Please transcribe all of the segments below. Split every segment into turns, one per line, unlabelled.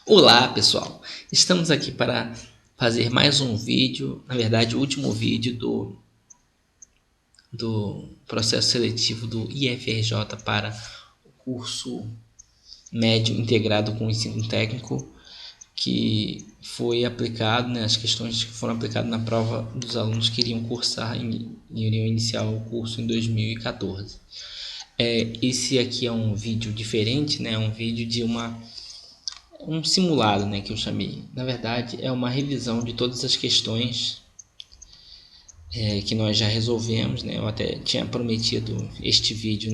Olá pessoal, estamos aqui para fazer mais um vídeo, na verdade o último vídeo do processo seletivo do IFRJ para o curso médio integrado com ensino técnico, que foi aplicado, né, as questões que foram aplicadas na prova dos alunos que iriam cursar iriam iniciar o curso em 2014. Esse aqui é um vídeo diferente, né, um vídeo de um simulado, né, que eu chamei. Na verdade, é uma revisão de todas as questões que nós já resolvemos, né. Eu até tinha prometido este vídeo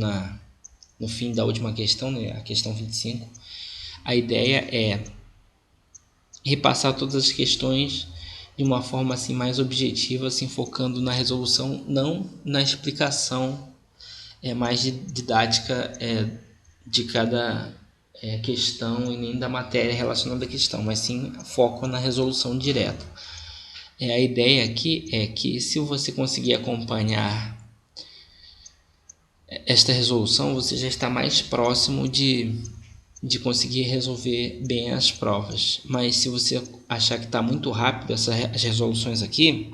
no fim da última questão, né, a questão 25. A ideia é repassar todas as questões de uma forma assim mais objetiva, assim focando na resolução, não na explicação mais didática de cada questão e nem da matéria relacionada à questão, mas sim foco na resolução direta. A ideia aqui é que, se você conseguir acompanhar esta resolução, você já está mais próximo de conseguir resolver bem as provas. Mas se você achar que está muito rápido as resoluções aqui,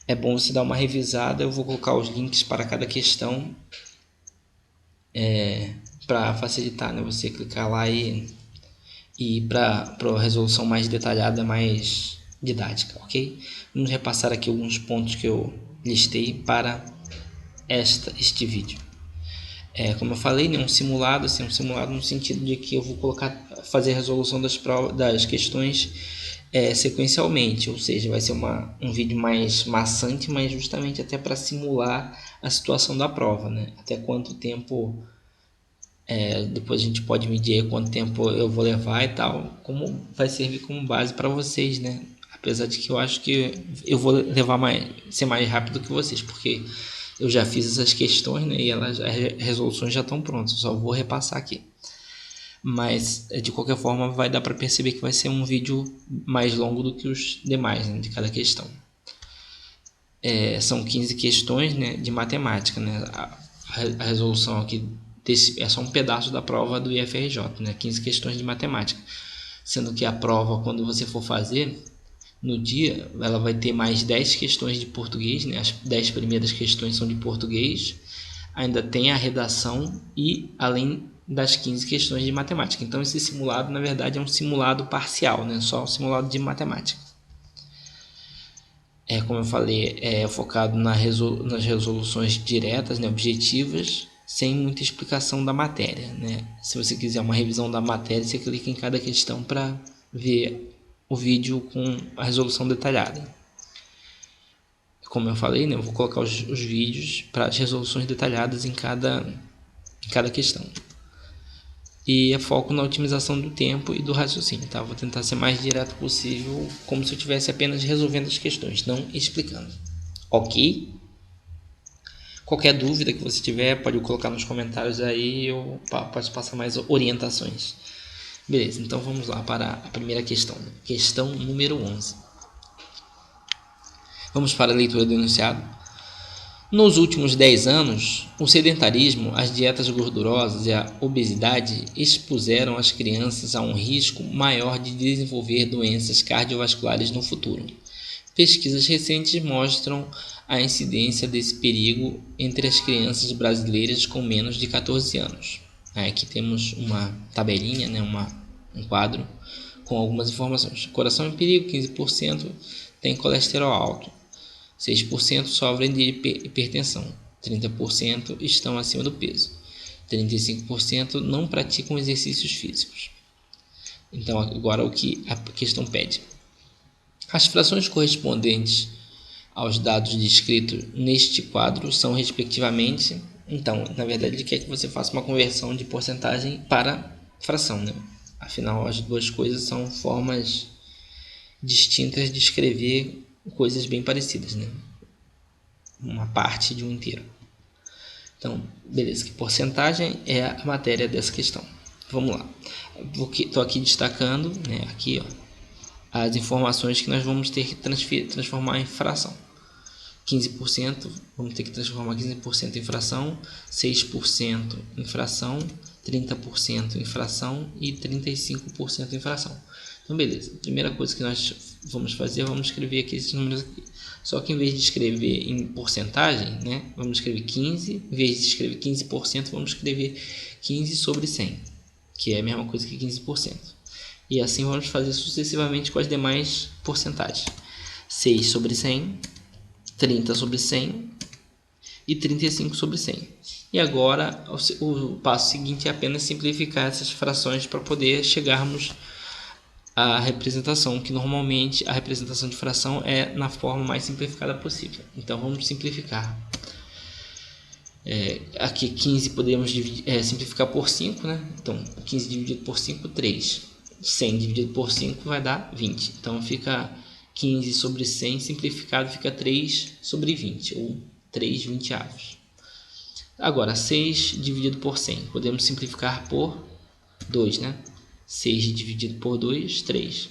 é bom você dar uma revisada. Eu vou colocar os links para cada questão para facilitar, né? Você clicar lá e ir para a resolução mais detalhada, mais didática, ok? Vamos repassar aqui alguns pontos que eu listei para este vídeo. Como eu falei, né, um simulado no sentido de que eu vou fazer a resolução das questões sequencialmente, ou seja, vai ser um vídeo mais maçante, mas justamente até para simular a situação da prova, né? Até quanto tempo, depois a gente pode medir quanto tempo eu vou levar e tal, como vai servir como base para vocês, né? Apesar de que eu acho que eu vou ser mais rápido que vocês, porque eu já fiz essas questões, né, e as resoluções já estão prontas, só vou repassar aqui. Mas de qualquer forma vai dar para perceber que vai ser um vídeo mais longo do que os demais, né, de cada questão. São 15 questões, né, de matemática, né? A resolução aqui é só um pedaço da prova do IFRJ, né? 15 questões de matemática, sendo que a prova, quando você for fazer no dia, ela vai ter mais 10 questões de português, né? As 10 primeiras questões são de português, ainda tem a redação e além das 15 questões de matemática. Então esse simulado, na verdade, é um simulado parcial, né? Só um simulado de matemática. Como eu falei, é focado nas resoluções diretas, né, objetivas, sem muita explicação da matéria, né? Se você quiser uma revisão da matéria, você clica em cada questão para ver o vídeo com a resolução detalhada. Como eu falei, né, eu vou colocar os vídeos para as resoluções detalhadas em cada questão. E é foco na otimização do tempo e do raciocínio, tá? Vou tentar ser mais direto possível, como se eu estivesse apenas resolvendo as questões, não explicando. Ok? Qualquer dúvida que você tiver, pode colocar nos comentários aí, eu posso passar mais orientações. Beleza, então vamos lá para a primeira questão. Questão número 11. Vamos para a leitura do enunciado. Nos últimos 10 anos, o sedentarismo, as dietas gordurosas e a obesidade expuseram as crianças a um risco maior de desenvolver doenças cardiovasculares no futuro. Pesquisas recentes mostram a incidência desse perigo entre as crianças brasileiras com menos de 14 anos. Aqui temos uma tabelinha, né, um quadro com algumas informações. Coração em perigo, 15% tem colesterol alto, 6% sofrem de hipertensão, 30% estão acima do peso, 35% não praticam exercícios físicos. Então, agora o que a questão pede. As frações correspondentes aos dados descritos neste quadro são, respectivamente... Então, na verdade, ele quer que você faça uma conversão de porcentagem para fração, né? Afinal, as duas coisas são formas distintas de escrever coisas bem parecidas, né? Uma parte de um inteiro. Então, beleza, que porcentagem é a matéria dessa questão? Vamos lá. Estou aqui destacando, né, aqui, ó, as informações que nós vamos ter que transformar em fração. 15%, vamos ter que transformar 15% em fração, 6% em fração, 30% em fração e 35% em fração. Então, beleza. A primeira coisa que nós vamos fazer, vamos escrever aqui esses números aqui. Só que em vez de escrever em porcentagem, né, vamos escrever 15. Em vez de escrever 15%, vamos escrever 15 sobre 100, que é a mesma coisa que 15%. E assim vamos fazer sucessivamente com as demais porcentagens. 6 sobre 100, 30 sobre 100 e 35 sobre 100. E agora o passo seguinte é apenas simplificar essas frações para poder chegarmos à representação, que normalmente a representação de fração é na forma mais simplificada possível. Então vamos simplificar. Aqui 15 podemos simplificar por 5, né? Então 15 dividido por 5, 3. 100 dividido por 5 vai dar 20. Então fica 15 sobre 100 simplificado, fica 3 sobre 20, ou 3 vinteavos. Agora 6 dividido por 100, podemos simplificar por 2, né? 6 dividido por 2, 3.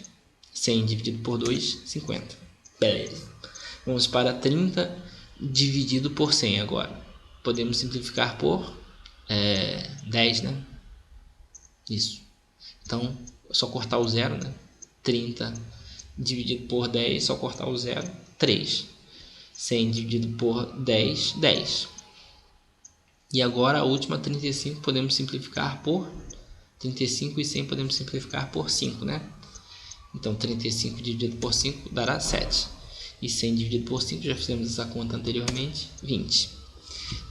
100 dividido por 2, 50. Beleza. Vamos para 30 dividido por 100 agora. Podemos simplificar por 10, né? Isso. Então, só cortar o zero, né? 30 dividido por 10, só cortar o zero, 3. 100 dividido por 10, 10. E agora a última, 35, podemos simplificar por 35 e 100 podemos simplificar por 5, né? Então 35 dividido por 5 dará 7. E 100 dividido por 5, já fizemos essa conta anteriormente, 20.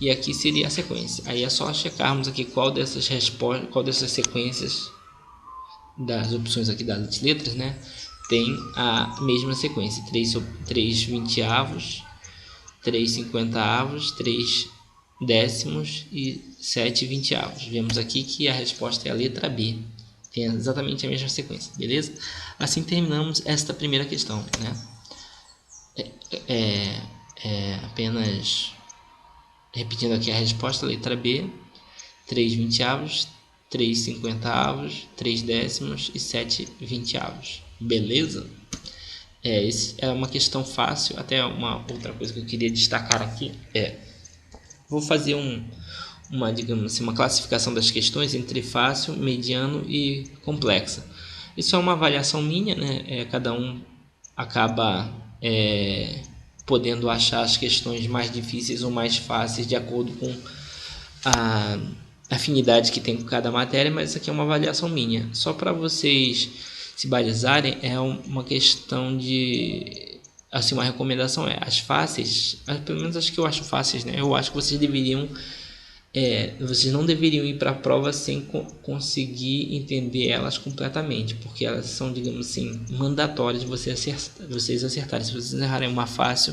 E aqui seria a sequência. Aí é só checarmos aqui qual dessas sequências das opções aqui das letras, né, tem a mesma sequência: 3 vinteavos, 3 cinquentaavos, 3 décimos e 7 vinteavos. Vemos aqui que a resposta é a letra B. Tem exatamente a mesma sequência, beleza? Assim terminamos esta primeira questão, né? Apenas repetindo aqui a resposta: letra B, 3 vinteavos, 3 cinquentaavos, 3 décimos e 7 vinteavos. Beleza? Essa é uma questão fácil. Até uma outra coisa que eu queria destacar aqui vou fazer digamos assim, uma classificação das questões entre fácil, mediano e complexa. Isso é uma avaliação minha, né? Cada um acaba podendo achar as questões mais difíceis ou mais fáceis de acordo com a afinidade que tem com cada matéria, mas isso aqui é uma avaliação minha. Só para vocês se balizarem, é uma questão de, assim, uma recomendação as fáceis, pelo menos as que eu acho fáceis, né? Eu acho que vocês não deveriam ir para a prova sem conseguir entender elas completamente, porque elas são, digamos assim, mandatórias de vocês acertarem. Se vocês errarem uma fácil,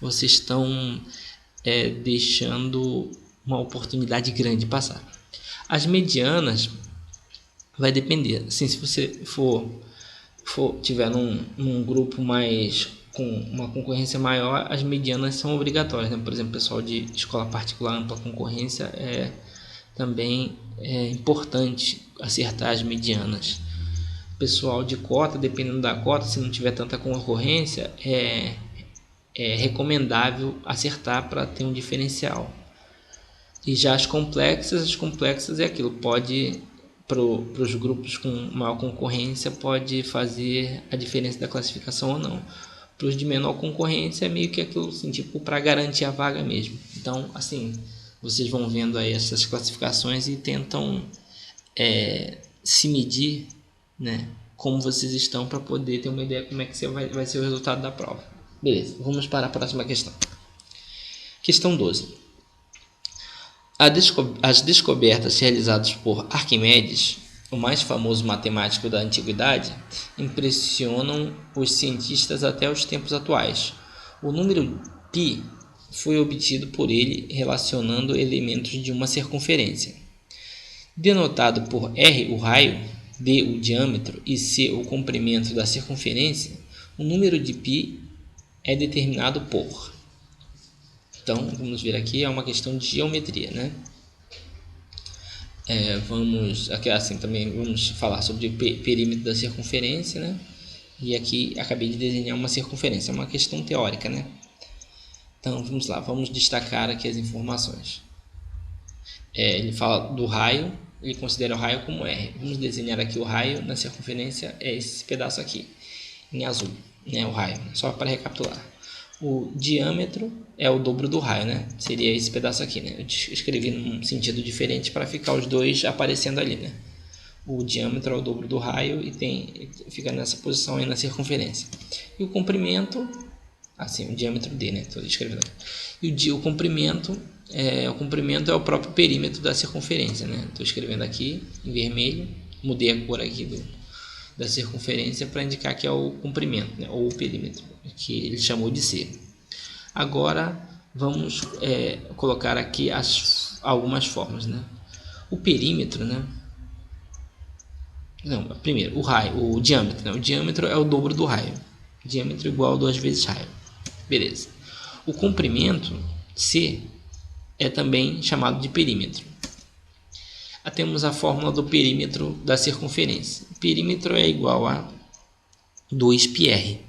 vocês estão deixando uma oportunidade grande de passar. As medianas vai depender. Assim, se você tiver num grupo mais com uma concorrência maior, as medianas são obrigatórias, né? Por exemplo, pessoal de escola particular, ampla concorrência, também é importante acertar as medianas. Pessoal de cota, dependendo da cota, se não tiver tanta concorrência, é recomendável acertar para ter um diferencial. E já as complexas é aquilo, pode, para os grupos com maior concorrência, pode fazer a diferença da classificação ou não. Para os de menor concorrência é meio que aquilo assim, tipo, para garantir a vaga mesmo. Então, assim, vocês vão vendo aí essas classificações e tentam se medir, né, como vocês estão, para poder ter uma ideia como é que vai ser o resultado da prova. Beleza, vamos para a próxima questão. Questão 12. As descobertas realizadas por Arquimedes, o mais famoso matemático da antiguidade, impressionam os cientistas até os tempos atuais. O número π foi obtido por ele relacionando elementos de uma circunferência. Denotado por R, o raio, D, o diâmetro e C, o comprimento da circunferência, o número de π é determinado por... Então, vamos ver aqui, é uma questão de geometria, né? Vamos falar sobre o perímetro da circunferência, né? E aqui acabei de desenhar uma circunferência, é uma questão teórica, né? Então, vamos lá, vamos destacar aqui as informações. Ele fala do raio, ele considera o raio como R. Vamos desenhar aqui o raio na circunferência, é esse pedaço aqui, em azul, né, o raio, só para recapitular. O diâmetro é o dobro do raio, né? Seria esse pedaço aqui, né? Eu escrevi num sentido diferente para ficar os dois aparecendo ali, né? O diâmetro é o dobro do raio e fica nessa posição aí na circunferência. E o comprimento, assim, o diâmetro D, né? Estou escrevendo aqui. E o comprimento é o próprio perímetro da circunferência, né? Estou escrevendo aqui em vermelho, mudei a cor aqui da circunferência para indicar que é o comprimento, né? Ou o perímetro, que ele chamou de C. Agora vamos colocar aqui algumas formas, né? O perímetro, né? Não, primeiro, o diâmetro, né? O diâmetro é o dobro do raio. Diâmetro igual a 2 vezes raio. Beleza. O comprimento, C, é também chamado de perímetro. Temos a fórmula do perímetro da circunferência. O perímetro é igual a 2πr.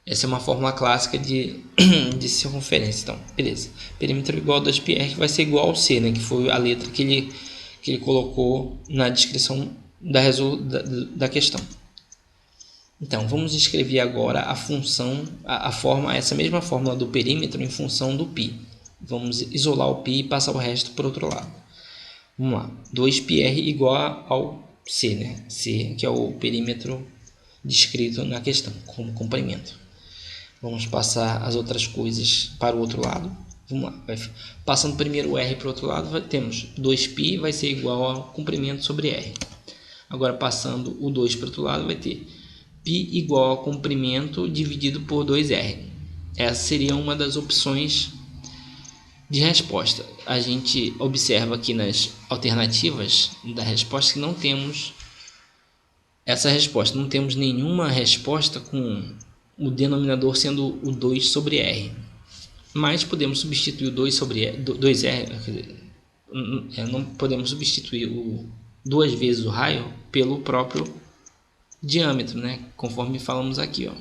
Essa é uma fórmula clássica de circunferência. Então, beleza. Perímetro igual a 2πr, que vai ser igual ao C, né? Que foi a letra que ele colocou na descrição da questão. Então, vamos escrever agora a função, essa mesma fórmula do perímetro em função do π. Vamos isolar o π e passar o resto para o outro lado. Vamos lá. 2πr igual ao C, né? C, que é o perímetro descrito na questão, como comprimento. Vamos passar as outras coisas para o outro lado. Vamos lá. Passando primeiro o R para o outro lado, temos 2π vai ser igual ao comprimento sobre R. Agora, passando o 2 para o outro lado, vai ter π igual ao comprimento dividido por 2R. Essa seria uma das opções de resposta. A gente observa aqui nas alternativas da resposta que não temos essa resposta. Não temos nenhuma resposta com o denominador sendo o 2 sobre R. Mas podemos substituir o 2R, não podemos substituir 2 vezes o raio pelo próprio diâmetro, né? Conforme falamos aqui, ó.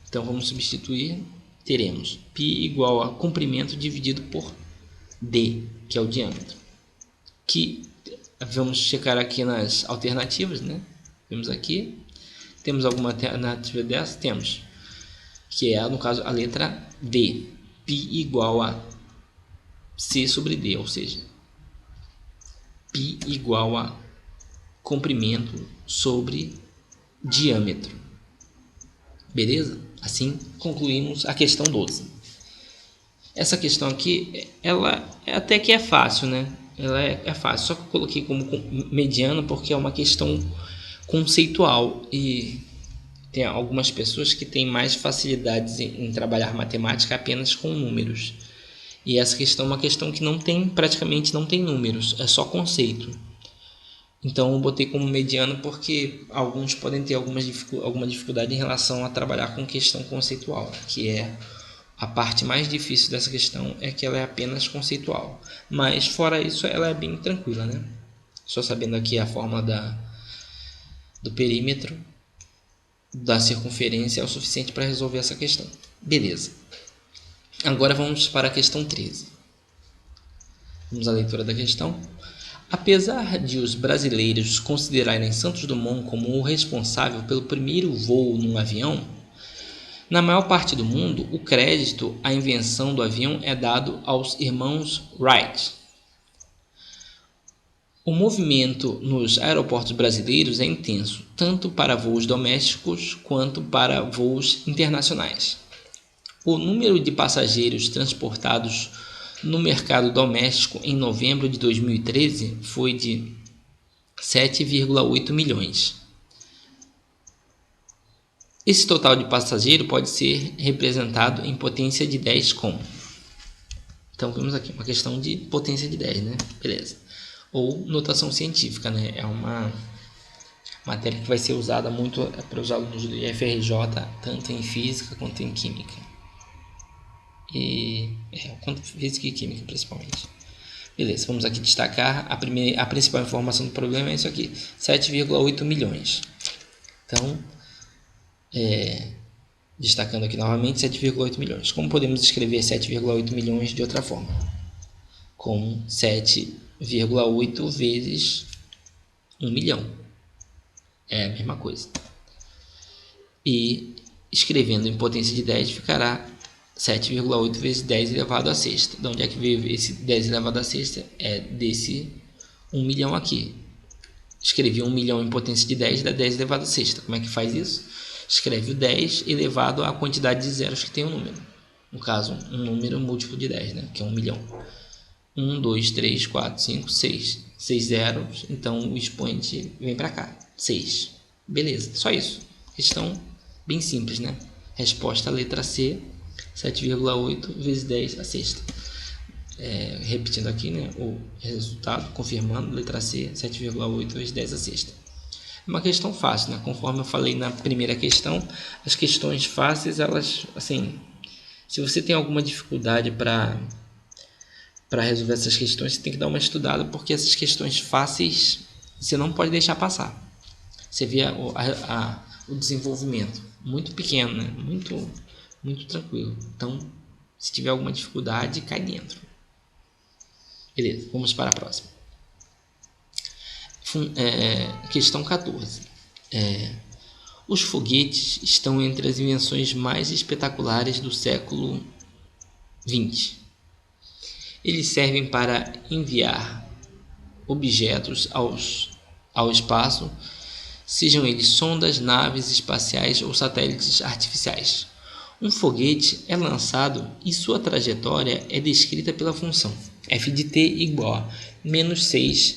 Então vamos substituir, teremos π igual a comprimento dividido por D, que é o diâmetro. Que vamos checar aqui nas alternativas, né? Vemos aqui, temos alguma alternativa dessa? Temos, que é no caso a letra D, π igual a C sobre D, ou seja, π igual a comprimento sobre diâmetro. Beleza? Assim concluímos a questão 12. Essa questão aqui, ela até que é fácil, né? Ela é fácil, só que eu coloquei como mediana porque é uma questão conceitual e tem algumas pessoas que têm mais facilidades em trabalhar matemática apenas com números. E essa questão é uma questão que praticamente não tem números, é só conceito. Então eu botei como mediano porque alguns podem ter alguma dificuldade em relação a trabalhar com questão conceitual, que é a parte mais difícil dessa questão, é que ela é apenas conceitual. Mas fora isso ela é bem tranquila, né? Só sabendo aqui a fórmula do perímetro da circunferência é o suficiente para resolver essa questão. Beleza. Agora vamos para a questão 13. Vamos à leitura da questão. Apesar de os brasileiros considerarem Santos Dumont como o responsável pelo primeiro voo num avião, na maior parte do mundo o crédito à invenção do avião é dado aos irmãos Wright. O movimento nos aeroportos brasileiros é intenso, tanto para voos domésticos quanto para voos internacionais. O número de passageiros transportados no mercado doméstico em novembro de 2013 foi de 7,8 milhões. Esse total de passageiro pode ser representado em potência de 10 como. Então vemos aqui uma questão de potência de 10, né? Beleza. Ou notação científica, né? É uma matéria que vai ser usada muito para os alunos do IFRJ, tanto em física quanto em química. Quanto física e química principalmente. Beleza, vamos aqui destacar a principal informação do problema é isso aqui, 7,8 milhões. Então, destacando aqui novamente 7,8 milhões. Como podemos escrever 7,8 milhões de outra forma? Com 7 7,8 vezes 1 milhão. É a mesma coisa. E escrevendo em potência de 10 ficará 7,8 vezes 10 elevado à sexta. De onde é que veio esse 10 elevado à sexta? É desse 1 milhão aqui. Escrevi 1 milhão em potência de 10, dá 10 elevado à sexta. Como é que faz isso? Escreve o 10 elevado à quantidade de zeros que tem o número. No caso, um número múltiplo de 10, né? Que é 1 milhão. 1, 2, 3, 4, 5, 6. 6 zeros, então o expoente vem para cá. 6. Beleza, só isso. Questão bem simples, né? Resposta letra C, 7,8 vezes 10 à sexta. Repetindo aqui, né, o resultado, confirmando, letra C, 7,8 vezes 10 à sexta. É uma questão fácil, né? Conforme eu falei na primeira questão, as questões fáceis, elas, assim, se você tem alguma dificuldade para resolver essas questões, você tem que dar uma estudada, porque essas questões fáceis você não pode deixar passar. Você vê o desenvolvimento muito pequeno, né? Muito tranquilo. Então, se tiver alguma dificuldade, cai dentro. Beleza, vamos para a próxima. Questão 14. Os foguetes estão entre as invenções mais espetaculares do século XX. Eles servem para enviar objetos ao espaço, sejam eles sondas, naves espaciais ou satélites artificiais. Um foguete é lançado e sua trajetória é descrita pela função f de t igual a menos 6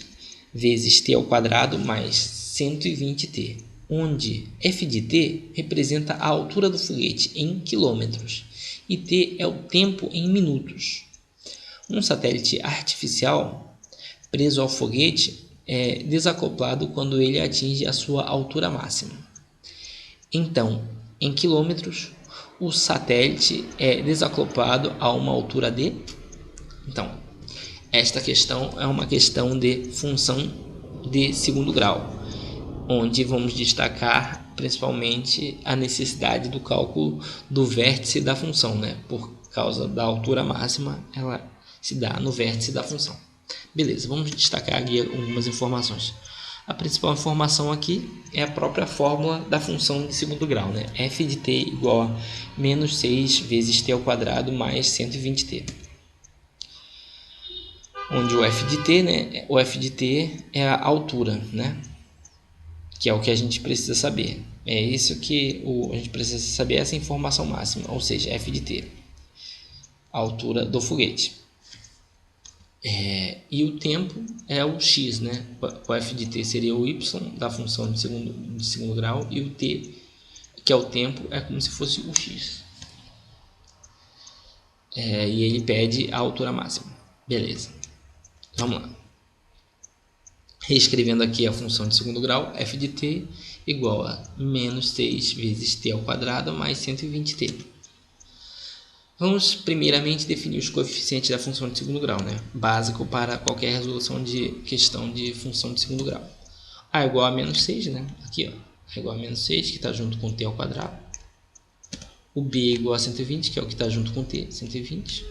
vezes t ao quadrado mais 120t, onde f de t representa a altura do foguete em quilômetros e t é o tempo em minutos. Um satélite artificial preso ao foguete é desacoplado quando ele atinge a sua altura máxima. Então, em quilômetros, o satélite é desacoplado a uma altura de... Então, esta questão é uma questão de função de segundo grau, onde vamos destacar principalmente a necessidade do cálculo do vértice da função, né? Por causa da altura máxima, ela se dá no vértice da função. Beleza, vamos destacar aqui algumas informações. A principal informação aqui é a própria fórmula da função de segundo grau, né? f de t igual a menos 6 vezes t ao quadrado mais 120t. Onde o f de t, né? O f de t é a altura, né? Que é o que a gente precisa saber. É isso que a gente precisa saber, essa informação máxima, ou seja, f de t, a altura do foguete. E o tempo é o x, né? O f de t seria o y da função de segundo grau, e o t, que é o tempo, é como se fosse o x. E ele pede a altura máxima. Beleza. Vamos lá. Reescrevendo aqui a função de segundo grau, f de t igual a menos 6 vezes t ao quadrado mais 120t. Vamos primeiramente definir os coeficientes da função de segundo grau, né? Básico para qualquer resolução de questão de função de segundo grau. A igual a menos 6, né? Aqui, ó. A igual a menos 6, que está junto com t ao quadrado. O b é igual a 120, que é o que está junto com t, 120.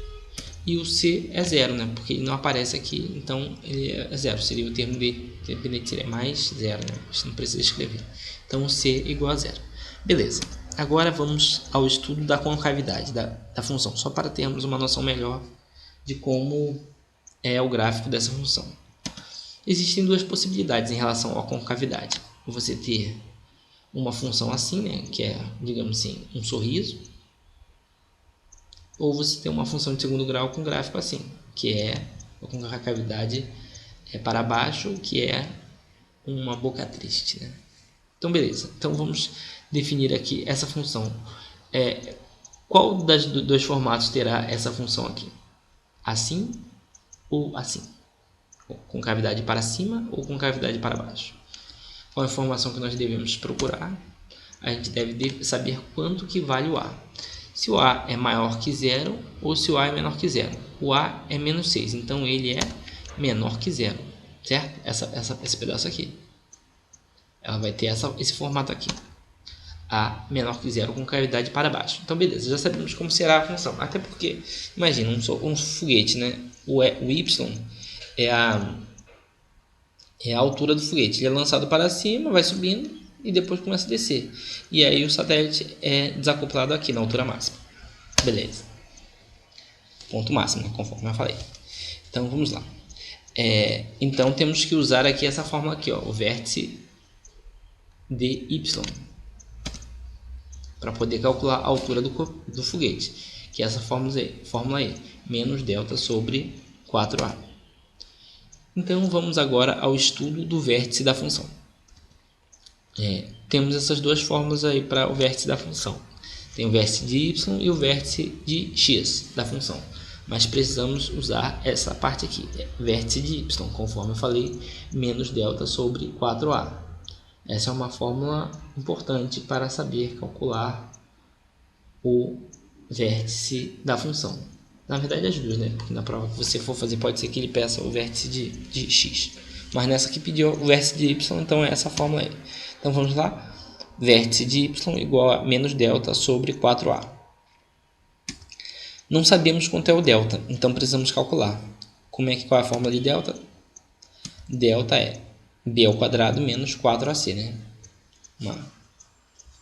E o c é 0, né? Porque ele não aparece aqui, então ele é 0. Seria o termo b, independente seria mais 0, né? A gente não precisa escrever. Então o c é igual a 0. Beleza. Agora vamos ao estudo da concavidade da função, só para termos uma noção melhor de como é o gráfico dessa função. Existem duas possibilidades em relação à concavidade. Você ter uma função assim, né, que é, digamos assim, um sorriso, ou você ter uma função de segundo grau com gráfico assim, que é a concavidade para baixo, que é uma boca triste, né? Então, beleza. Então, vamos definir aqui essa função. Qual dos dois formatos terá essa função aqui? Assim ou assim? Com cavidade para cima ou com cavidade para baixo? Qual a informação que nós devemos procurar? A gente deve saber quanto que vale o A. Se o A é maior que zero ou se o A é menor que zero. O A é menos 6, então ele é menor que zero, certo? Esse pedaço aqui. Ela vai ter esse formato aqui. A menor que zero com cavidade para baixo. Então, beleza, já sabemos como será a função. Até porque, imagina, um foguete, né? O y é a altura do foguete. Ele é lançado para cima, vai subindo e depois começa a descer. E aí o satélite é desacoplado aqui na altura máxima. Beleza. Ponto máximo, né? Conforme eu falei. Então vamos lá. Então temos que usar aqui essa fórmula aqui, ó, o vértice dy, para poder calcular a altura do foguete, que é essa fórmula aí, menos delta sobre 4a. Então vamos agora ao estudo do vértice da função. Temos essas duas fórmulas aí para o vértice da função. Tem o vértice de y e o vértice de x da função. Mas precisamos usar essa parte aqui, vértice de y, conforme eu falei, menos delta sobre 4a. Essa é uma fórmula importante para saber calcular o vértice da função. Na verdade as duas, né? Porque na prova que você for fazer pode ser que ele peça o vértice de x. Mas nessa aqui pediu o vértice de y, então é essa fórmula aí. Então vamos lá. Vértice de y igual a menos delta sobre 4a. Não sabemos quanto é o delta, então precisamos calcular. Qual é a fórmula de delta? Delta é b ao quadrado menos 4ac, né? Uma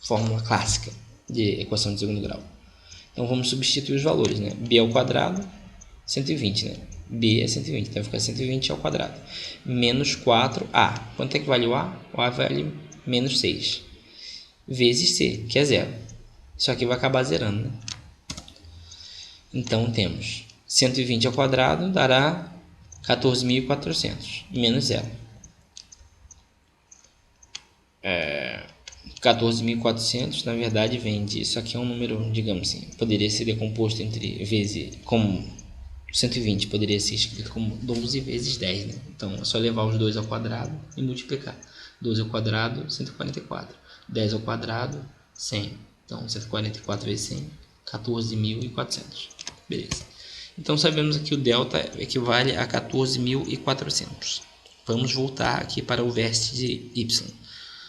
fórmula clássica de equação de segundo grau. Então vamos substituir os valores, né? B ao quadrado, 120, né? B é 120, então vai ficar 120 ao quadrado. Menos 4a. Quanto é que vale o a? O a vale menos 6. Vezes c, que é 0. Isso aqui vai acabar zerando, né? Então temos 120 ao quadrado dará 14.400, menos 0. 14.400 na verdade vem de... Isso aqui é um número, digamos assim, poderia ser decomposto entre vezes... Como 120 poderia ser escrito como 12 vezes 10, né? Então é só levar os 2 ao quadrado e multiplicar. 12 ao quadrado, 144. 10 ao quadrado, 100. Então 144 vezes 100, 14.400. Beleza. Então sabemos que o delta equivale a 14.400. Vamos voltar aqui para o vértice de y.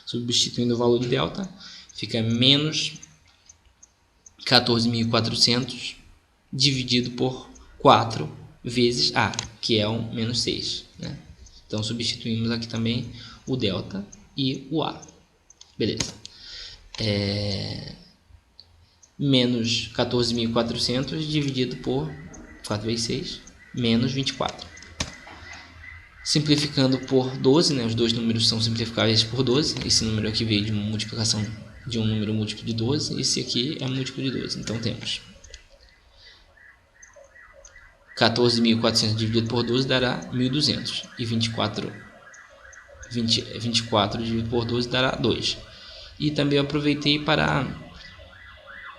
Substituindo o valor de delta, fica menos 14.400 dividido por 4 vezes a, que é um menos 6. Né? Então substituímos aqui também o delta e o a. Beleza. Menos 14.400 dividido por 4 vezes 6, menos 24. Simplificando por 12, né? Os dois números são simplificáveis por 12. Esse número aqui veio de uma multiplicação de um número múltiplo de 12. Esse aqui é múltiplo de 12. Então temos 14.400 dividido por 12 dará 1.200. E 24 dividido por 12 dará 2. E também eu aproveitei para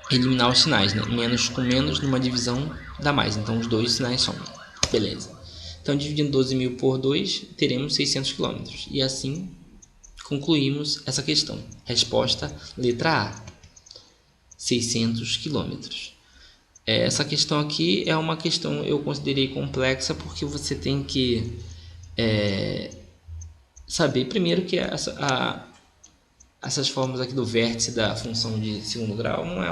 eliminar os sinais, né? Menos com menos numa divisão dá mais. Então os dois sinais somam. Beleza. Então, dividindo 12.000 por 2, teremos 600 km. E assim, concluímos essa questão. Resposta, letra A, 600 km. Essa questão aqui é uma questão, eu considerei complexa, porque você tem que saber primeiro que essas fórmulas aqui do vértice da função de segundo grau não é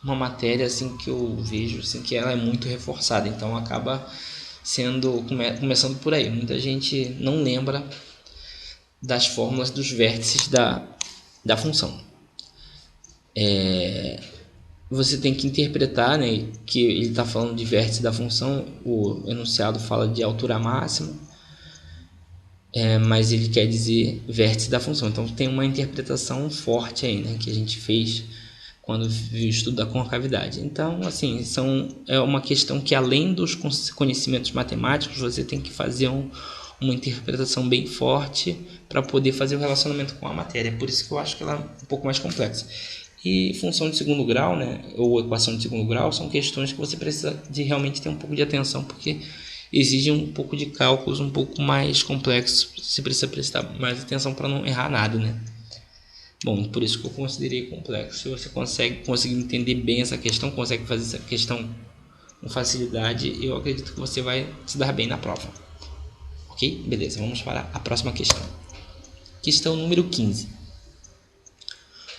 uma matéria assim, que eu vejo assim, que ela é muito reforçada. Então, acaba começando por aí. Muita gente não lembra das fórmulas dos vértices da função. Você tem que interpretar, né, que ele está falando de vértice da função. O enunciado fala de altura máxima, mas ele quer dizer vértice da função. Então tem uma interpretação forte aí, né, que a gente fez quando viu o estudo da concavidade. Então, assim, é uma questão que, além dos conhecimentos matemáticos, você tem que fazer uma interpretação bem forte para poder fazer o relacionamento com a matéria. Por isso que eu acho que ela é um pouco mais complexa. E função de segundo grau, né, ou equação de segundo grau, são questões que você precisa de realmente ter um pouco de atenção, porque exigem um pouco de cálculos um pouco mais complexos. Você precisa prestar mais atenção para não errar nada, né? Bom, por isso que eu considerei complexo. Se você conseguir entender bem essa questão, consegue fazer essa questão com facilidade, eu acredito que você vai se dar bem na prova. Ok? Beleza, vamos para a próxima questão. Questão número 15.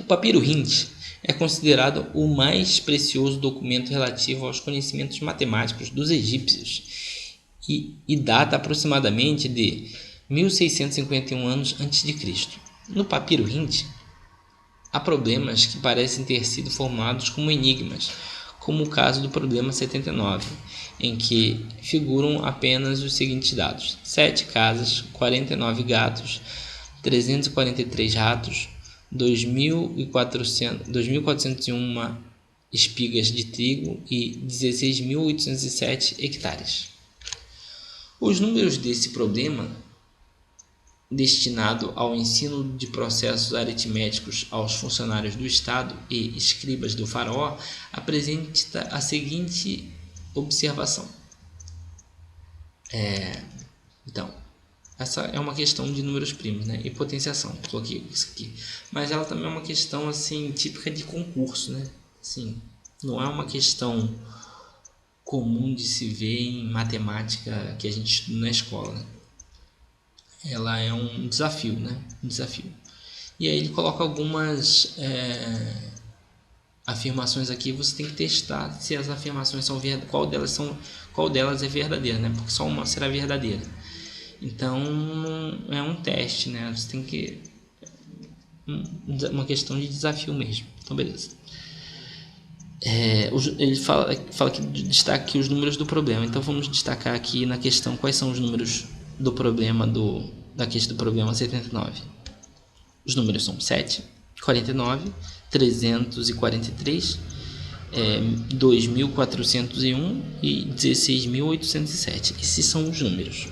O papiro Hind é considerado o mais precioso documento relativo aos conhecimentos matemáticos dos egípcios e data aproximadamente de 1651 anos a.C. No papiro Hint, há problemas que parecem ter sido formados como enigmas, como o caso do problema 79, em que figuram apenas os seguintes dados: 7 casas, 49 gatos, 343 ratos, 2.401 espigas de trigo e 16.807 hectares. Os números desse problema, destinado ao ensino de processos aritméticos aos funcionários do Estado e escribas do faraó, apresenta a seguinte observação. Então, essa é uma questão de números primos, né? E potenciação, coloquei isso aqui. Mas ela também é uma questão assim típica de concurso, né? Assim, não é uma questão comum de se ver em matemática que a gente estuda na escola, né? Ela é um desafio, né? Um desafio. E aí ele coloca algumas afirmações aqui. Você tem que testar se as afirmações são verdadeiras, qual delas é verdadeira, né? Porque só uma será verdadeira. Então é um teste, né? Você tem que uma questão de desafio mesmo. Então beleza. Ele fala que destaca aqui os números do problema. Então vamos destacar aqui na questão quais são os números do problema da questão do problema 79. Os números são 7, 49, 343, 2.401 e 16.807. Esses são os números.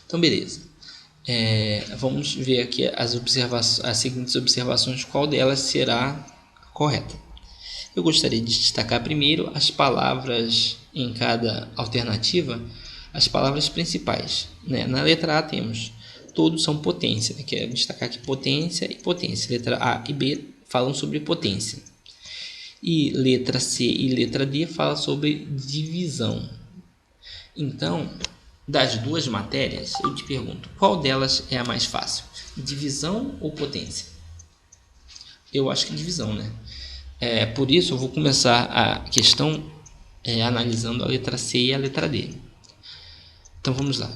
Então beleza. Vamos ver aqui as seguintes observações, qual delas será correta. Eu gostaria de destacar primeiro as palavras em cada alternativa, as palavras principais, né? Na letra A temos todos são potência, né? Quero destacar aqui potência e potência. Letra A e B falam sobre potência. E letra C e letra D falam sobre divisão. Então, das duas matérias, eu te pergunto, qual delas é a mais fácil? Divisão ou potência? Eu acho que divisão, né? Por isso, eu vou começar a questão analisando a letra C e a letra D. Então, vamos lá.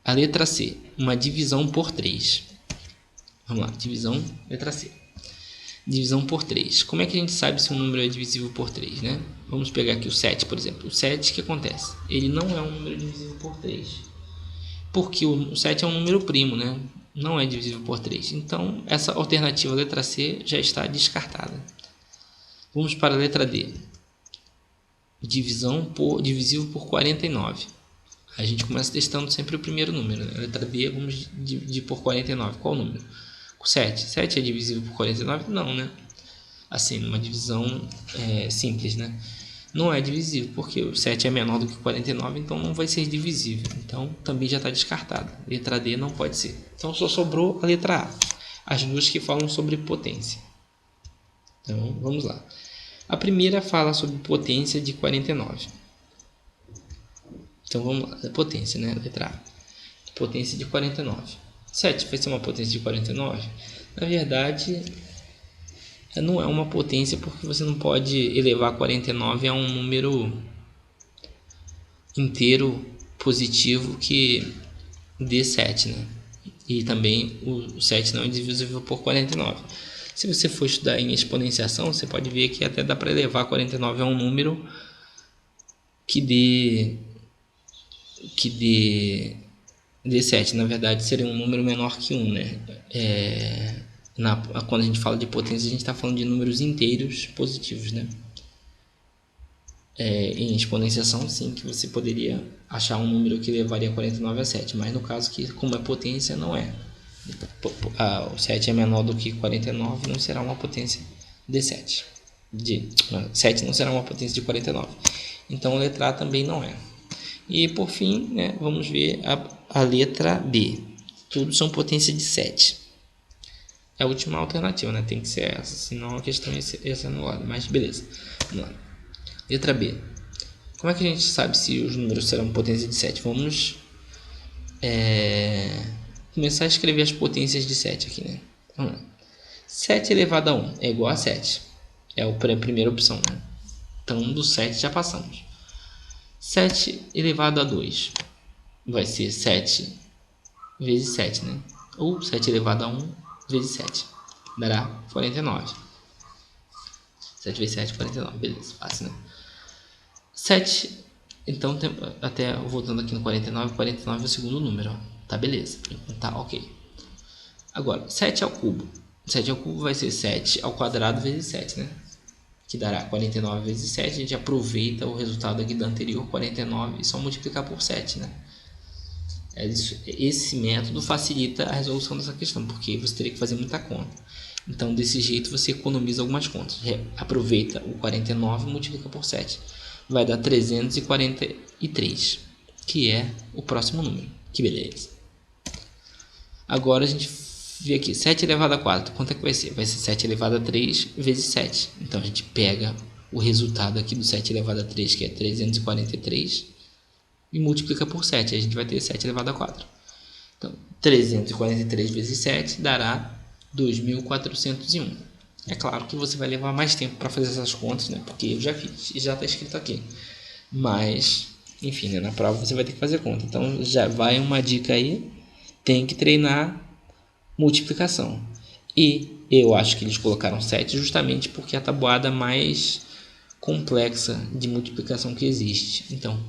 A letra C, uma divisão por 3. Vamos lá, divisão, letra C. Divisão por 3. Como é que a gente sabe se um número é divisível por 3, né? Vamos pegar aqui o 7, por exemplo. O 7, o que acontece? Ele não é um número divisível por 3. Porque o 7 é um número primo, né? Não é divisível por 3. Então, essa alternativa letra C já está descartada. Vamos para a letra D. Divisível por 49. A gente começa testando sempre o primeiro número, né? A letra B, vamos dividir por 49. Qual o número? 7. 7 é divisível por 49? Não, né? Assim, uma divisão simples, né? Não é divisível, porque o 7 é menor do que 49, então não vai ser divisível. Então, também já está descartado. Letra D não pode ser. Então, só sobrou a letra A. As duas que falam sobre potência. Então, vamos lá. A primeira fala sobre potência de 49. Então, vamos lá. Potência, né? Letra A. Potência de 49. 7 vai ser uma potência de 49? Na verdade, não é uma potência, porque você não pode elevar 49 a um número inteiro positivo que dê 7, né? E também o 7 não é divisível por 49. Se você for estudar em exponenciação, você pode ver que até dá para elevar 49 a um número que dê 7. Na verdade, seria um número menor que 1, né? Quando a gente fala de potência, a gente está falando de números inteiros positivos, né? Em exponenciação, sim, que você poderia achar um número que levaria 49 a 7, mas no caso que, como é potência, não é. O 7 é menor do que 49, não será uma potência de 7. 7 não será uma potência de 49. Então, a letra A também não é. E, por fim, né, vamos ver a letra B. Tudo são potência de 7. É a última alternativa, né? Tem que ser essa, senão a questão ia ser anulada. Mas beleza. Vamos lá. Letra B. Como é que a gente sabe se os números serão potência de 7? Vamos começar a escrever as potências de 7 aqui, né? Vamos lá. 7 elevado a 1 é igual a 7. É a primeira opção, né? Então, do 7 já passamos. 7 elevado a 2 vai ser 7 vezes 7, né? Ou 7 elevado a 1 vezes 7. Dará 49. 7 vezes 7, 49. Beleza, fácil, né? 7, então, até voltando aqui no 49, 49 é o segundo número, ó. Tá, beleza. Tá, ok. Agora, 7 ao cubo. 7 ao cubo vai ser 7 ao quadrado vezes 7, né? Que dará 49 vezes 7. A gente aproveita o resultado aqui da anterior, 49, e só multiplicar por 7, né? Esse método facilita a resolução dessa questão, porque você teria que fazer muita conta. Então, desse jeito, você economiza algumas contas. Aproveita o 49 e multiplica por 7. Vai dar 343, que é o próximo número. Que beleza. Agora a gente vê aqui, 7 elevado a 4. Quanto é que vai ser? Vai ser 7 elevado a 3 vezes 7. Então, a gente pega o resultado aqui do 7 elevado a 3, que é 343, e multiplica por 7. Aí a gente vai ter 7 elevado a 4. Então, 343 vezes 7 dará 2.401. É claro que você vai levar mais tempo para fazer essas contas, né? Porque eu já fiz e já está escrito aqui. Mas, enfim, né? Na prova você vai ter que fazer conta. Então, já vai uma dica aí. Tem que treinar multiplicação. E eu acho que eles colocaram 7 justamente porque é a tabuada mais complexa de multiplicação que existe. Então,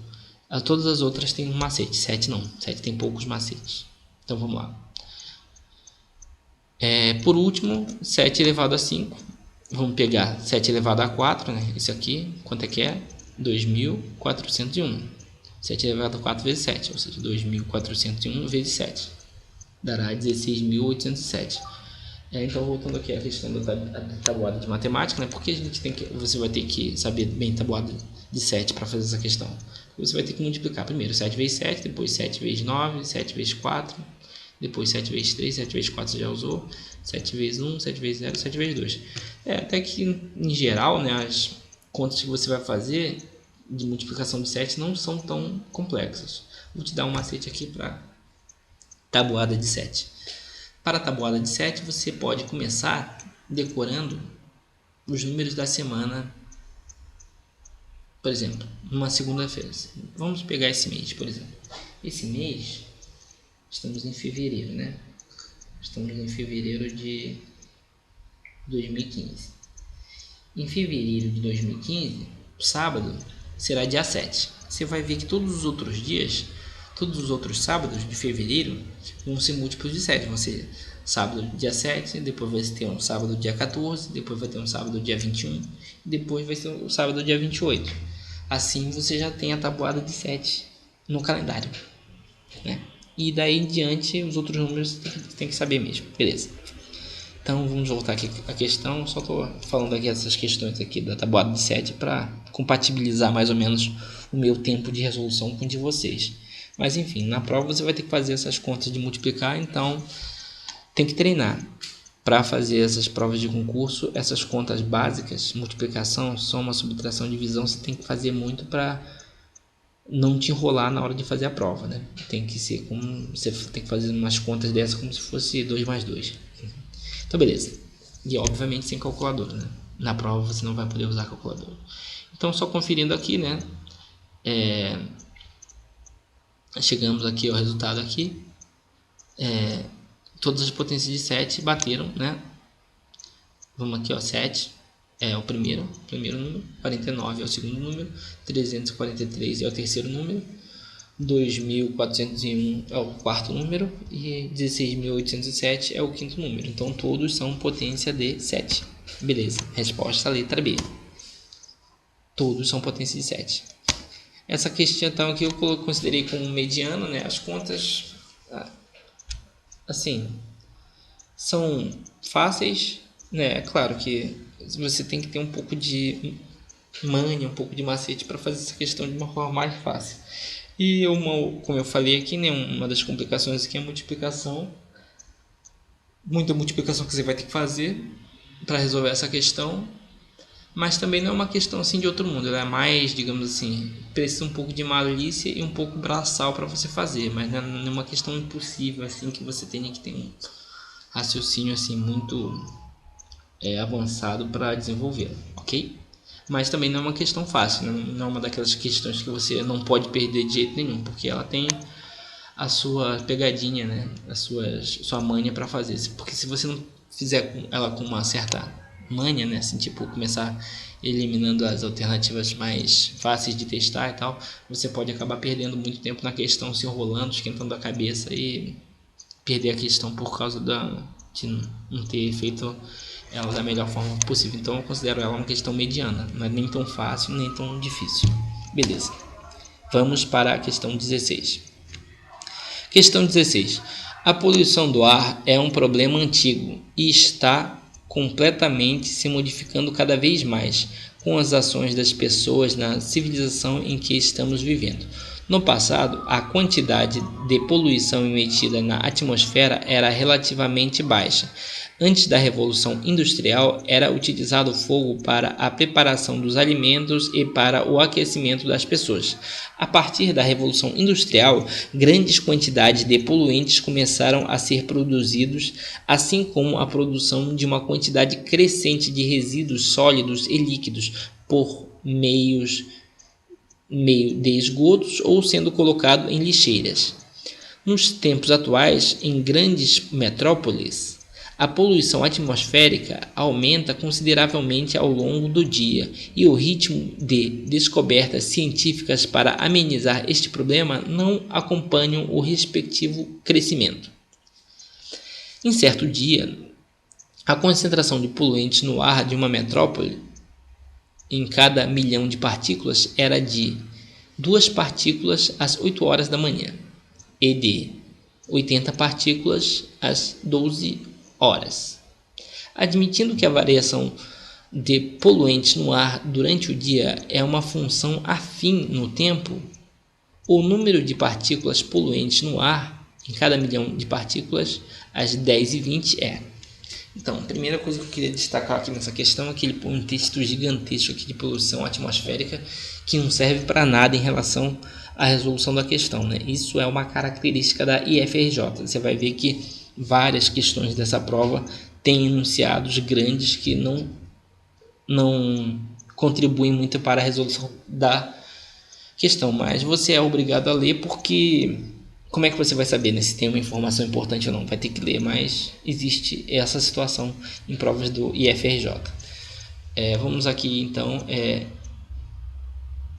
todas as outras têm um macete. 7 não. 7 tem poucos macetes. Então, vamos lá. Por último, 7 elevado a 5. Vamos pegar 7 elevado a 4, né? Esse aqui, quanto é que é? 2.401. 7 elevado a 4 vezes 7, ou seja, 2.401 vezes 7. Dará 16.807. Então, voltando aqui à questão da tabuada de matemática, né? Porque você vai ter que saber bem tabuada de 7 para fazer essa questão. Você vai ter que multiplicar primeiro 7 vezes 7, depois 7 vezes 9, 7 vezes 4, depois 7 vezes 3, 7 vezes 4 você já usou, 7 vezes 1, 7 vezes 0, 7 vezes 2. Até que, em geral, né, as contas que você vai fazer de multiplicação de 7 não são tão complexas. Vou te dar um macete aqui para tabuada de 7. Para a tabuada de 7, você pode começar decorando os números da semana. Por exemplo, numa segunda-feira. Vamos pegar esse mês, por exemplo. Esse mês, estamos em fevereiro, né? Estamos em fevereiro de 2015. Em fevereiro de 2015, sábado, será dia 7. Você vai ver que todos os outros dias, todos os outros sábados de fevereiro vão ser múltiplos de 7. Vão ser sábado dia 7, depois vai ter um sábado dia 14, depois vai ter um sábado dia 21, e depois vai ser um sábado dia 28. Assim você já tem a tabuada de 7 no calendário, né? E daí em diante os outros números tem que saber mesmo. Beleza. Então vamos voltar aqui à questão. Só estou falando aqui essas questões aqui da tabuada de 7 para compatibilizar mais ou menos o meu tempo de resolução com o de vocês. Mas enfim, na prova você vai ter que fazer essas contas de multiplicar, então tem que treinar. Para fazer essas provas de concurso, essas contas básicas, multiplicação, soma, subtração, divisão, você tem que fazer muito para não te enrolar na hora de fazer a prova, né? Tem que ser como você tem que fazer umas contas dessas como se fosse 2 mais 2. Então, beleza. E obviamente sem calculadora, né? Na prova você não vai poder usar calculadora. Então, só conferindo aqui, né? Chegamos aqui ao resultado aqui. Todas as potências de 7 bateram, né? Vamos aqui, ó, 7 é o primeiro número, 49 é o segundo número, 343 é o terceiro número, 2.401 é o quarto número e 16.807 é o quinto número. Então, todos são potência de 7. Beleza, resposta letra B. Todos são potência de 7. Essa questão então, aqui eu considerei como mediano, né? As contas, assim, são fáceis, né? É claro que você tem que ter um pouco de manha, um pouco de macete para fazer essa questão de uma forma mais fácil. E como eu falei aqui, né, uma das complicações aqui é a multiplicação. Muita multiplicação que você vai ter que fazer para resolver essa questão. Mas também não é uma questão assim de outro mundo. Ela é mais, digamos assim, precisa um pouco de malícia e um pouco braçal para você fazer. Mas não é uma questão impossível assim que você tenha que ter um raciocínio assim muito avançado para desenvolver, ok? mas também não é uma questão fácil, não é uma daquelas questões que você não pode perder de jeito nenhum, porque ela tem a sua pegadinha, né? Sua manha para fazer. Porque se você não fizer ela com uma certa manha, né? Assim, tipo, começar eliminando as alternativas mais fáceis de testar e tal, você pode acabar perdendo muito tempo na questão, se enrolando, esquentando a cabeça e perder a questão por causa de não ter feito ela da melhor forma possível. Então eu considero ela uma questão mediana, não é nem tão fácil nem tão difícil. Beleza, vamos para a questão 16. Questão 16. A poluição do ar é um problema antigo e está completamente se modificando cada vez mais com as ações das pessoas na civilização em que estamos vivendo. No passado, a quantidade de poluição emitida na atmosfera era relativamente baixa. Antes da Revolução Industrial, era utilizado o fogo para a preparação dos alimentos e para o aquecimento das pessoas. A partir da Revolução Industrial, grandes quantidades de poluentes começaram a ser produzidos, assim como a produção de uma quantidade crescente de resíduos sólidos e líquidos por meio de esgotos ou sendo colocado em lixeiras. Nos tempos atuais, em grandes metrópoles, a poluição atmosférica aumenta consideravelmente ao longo do dia e o ritmo de descobertas científicas para amenizar este problema não acompanham o respectivo crescimento. Em certo dia, a concentração de poluentes no ar de uma metrópole em cada milhão de partículas era de 2 partículas às 8 horas da manhã e de 80 partículas às 12 horas. Admitindo que a variação de poluentes no ar durante o dia é uma função afim no tempo, o número de partículas poluentes no ar em cada milhão de partículas às 10 e 20 é. Então, a primeira coisa que eu queria destacar aqui nessa questão é aquele texto gigantesco aqui de poluição atmosférica que não serve para nada em relação à resolução da questão, né? Isso é uma característica da IFRJ. Você vai ver que várias questões dessa prova têm enunciados grandes que não contribuem muito para a resolução da questão, mas você é obrigado a ler porque como é que você vai saber, né, se tem uma informação importante ou não? Vai ter que ler, mas existe essa situação em provas do IFRJ. Vamos aqui então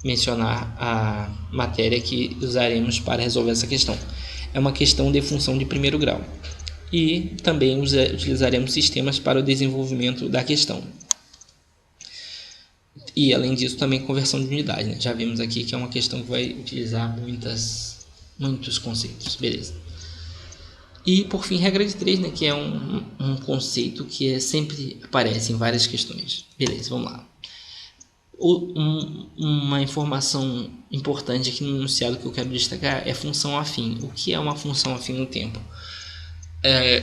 mencionar a matéria que usaremos para resolver essa questão. É uma questão de função de primeiro grau e também utilizaremos sistemas para o desenvolvimento da questão. E além disso também conversão de unidade, né? Já vimos aqui que é uma questão que vai utilizar muitos conceitos, beleza. E por fim, regra de 3, né, que é um conceito que sempre aparece em várias questões. Beleza, vamos lá. Uma informação importante aqui no enunciado que eu quero destacar é função afim. O que é uma função afim no tempo?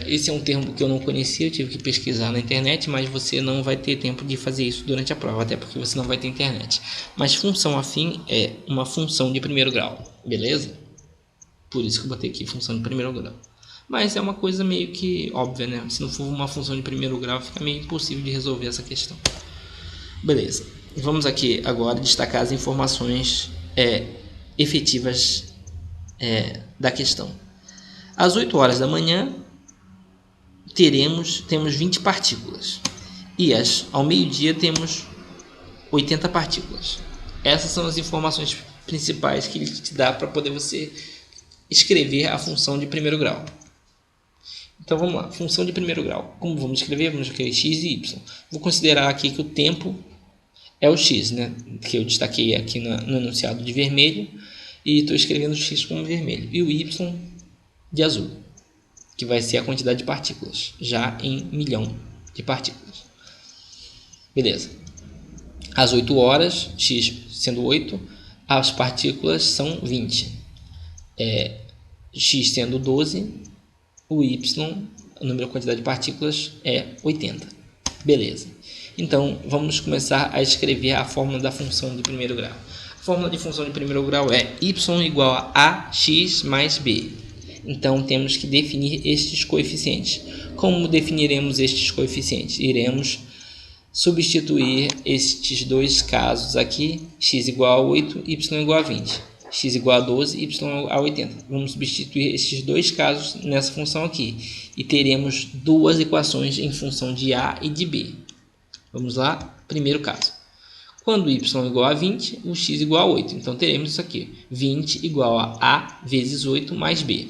Esse é um termo que eu não conhecia, eu tive que pesquisar na internet, mas você não vai ter tempo de fazer isso durante a prova, até porque você não vai ter internet. Mas função afim é uma função de primeiro grau, beleza? Por isso que eu botei aqui função de primeiro grau. Mas é uma coisa meio que óbvia, né? Se não for uma função de primeiro grau, fica meio impossível de resolver essa questão. Beleza. Vamos aqui agora destacar as informações efetivas da questão. Às 8 horas da manhã, temos 20 partículas. E ao meio-dia temos 80 partículas. Essas são as informações principais que ele te dá para poder você escrever a função de primeiro grau. Então vamos lá, função de primeiro grau. Como vamos escrever? Vamos escrever x e y. Vou considerar aqui que o tempo é o x, né? Que eu destaquei aqui no enunciado de vermelho e estou escrevendo x como vermelho. E o y de azul, que vai ser a quantidade de partículas, já em milhão de partículas. Beleza. Às 8 horas, x sendo 8, as partículas são 20. X sendo 12, o y, o número de quantidade de partículas, é 80. Beleza. Então, vamos começar a escrever a fórmula da função de primeiro grau. A fórmula de função de primeiro grau é y igual a ax mais b. Então, temos que definir estes coeficientes. Como definiremos estes coeficientes? Iremos substituir estes dois casos aqui, x igual a 8, y igual a 20, x igual a 12, y igual a 80. Vamos substituir estes dois casos nessa função aqui e teremos duas equações em função de a e de b. Vamos lá, primeiro caso. Quando y igual a 20, o x igual a 8. Então teremos isso aqui, 20 igual a vezes 8 mais b.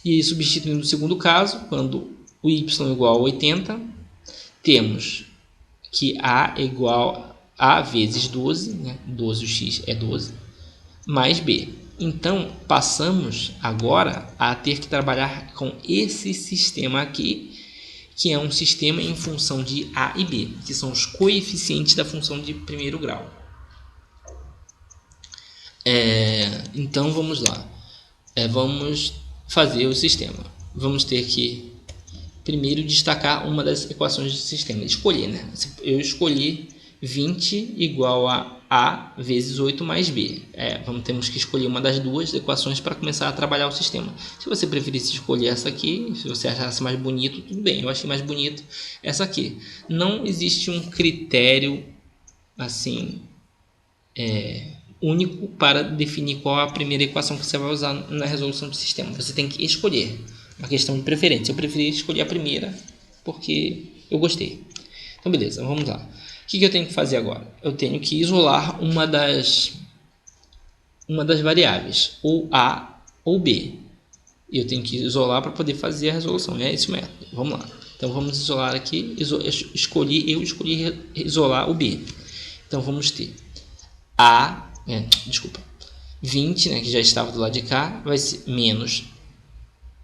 E substituindo no segundo caso, quando o y igual a 80, temos que a é igual a vezes 12, né? 12, o x é 12, mais b. Então, passamos agora a ter que trabalhar com esse sistema aqui, que é um sistema em função de a e b, que são os coeficientes da função de primeiro grau. Então, vamos lá. Vamos fazer o sistema. Vamos ter que primeiro destacar uma das equações do sistema. Escolher, né? Eu escolhi 20 igual a vezes 8 mais b. Temos que escolher uma das duas equações para começar a trabalhar o sistema. Se você preferisse escolher essa aqui, se você achasse mais bonito, tudo bem. Eu achei mais bonito essa aqui. Não existe um critério assim único para definir qual a primeira equação que você vai usar na resolução do sistema. Você tem que escolher, uma questão de preferência. Eu preferi escolher a primeira porque eu gostei. Então beleza, vamos lá. O que eu tenho que fazer agora? Eu tenho que isolar uma das variáveis, ou a ou b. Eu tenho que isolar para poder fazer a resolução. É esse o método. Vamos lá. Então vamos isolar aqui. Eu escolhi isolar o b. Então vamos ter 20, né, que já estava do lado de cá, vai ser menos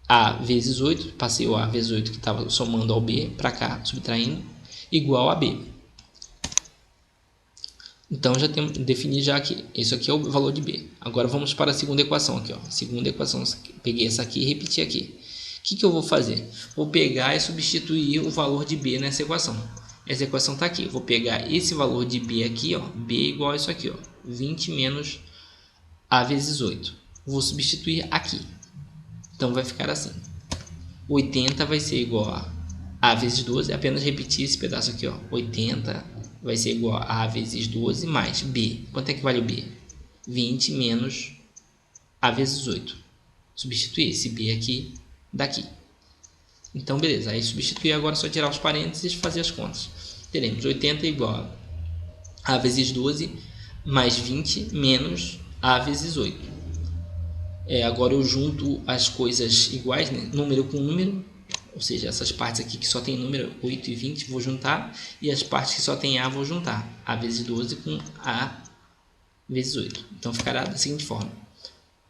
a vezes 8, passei o a vezes 8 que estava somando ao b para cá, subtraindo, igual a b. Então já temos defini já aqui, isso aqui é o valor de b. Agora vamos para a segunda equação aqui, ó. Segunda equação, peguei essa aqui e repeti aqui. O que eu vou fazer? Vou pegar e substituir o valor de b nessa equação. Essa equação está aqui. Vou pegar esse valor de b aqui, ó, b igual a isso aqui, ó, 20 menos a vezes 8. Vou substituir aqui. Então vai ficar assim. 80 vai ser igual a vezes 12. Apenas repetir esse pedaço aqui, ó. 80 vai ser igual a vezes 12 mais b. Quanto é que vale o b? 20 menos a vezes 8. Substituir esse b aqui daqui. Então, beleza. Aí substituir agora é só tirar os parênteses e fazer as contas. Teremos 80 igual a vezes 12 mais 20 menos a vezes 8. Agora eu junto as coisas iguais, né? Número com número. Ou seja, essas partes aqui que só tem número 8 e 20 vou juntar. E as partes que só tem a vou juntar. A vezes 12 com a vezes 8. Então ficará da seguinte forma.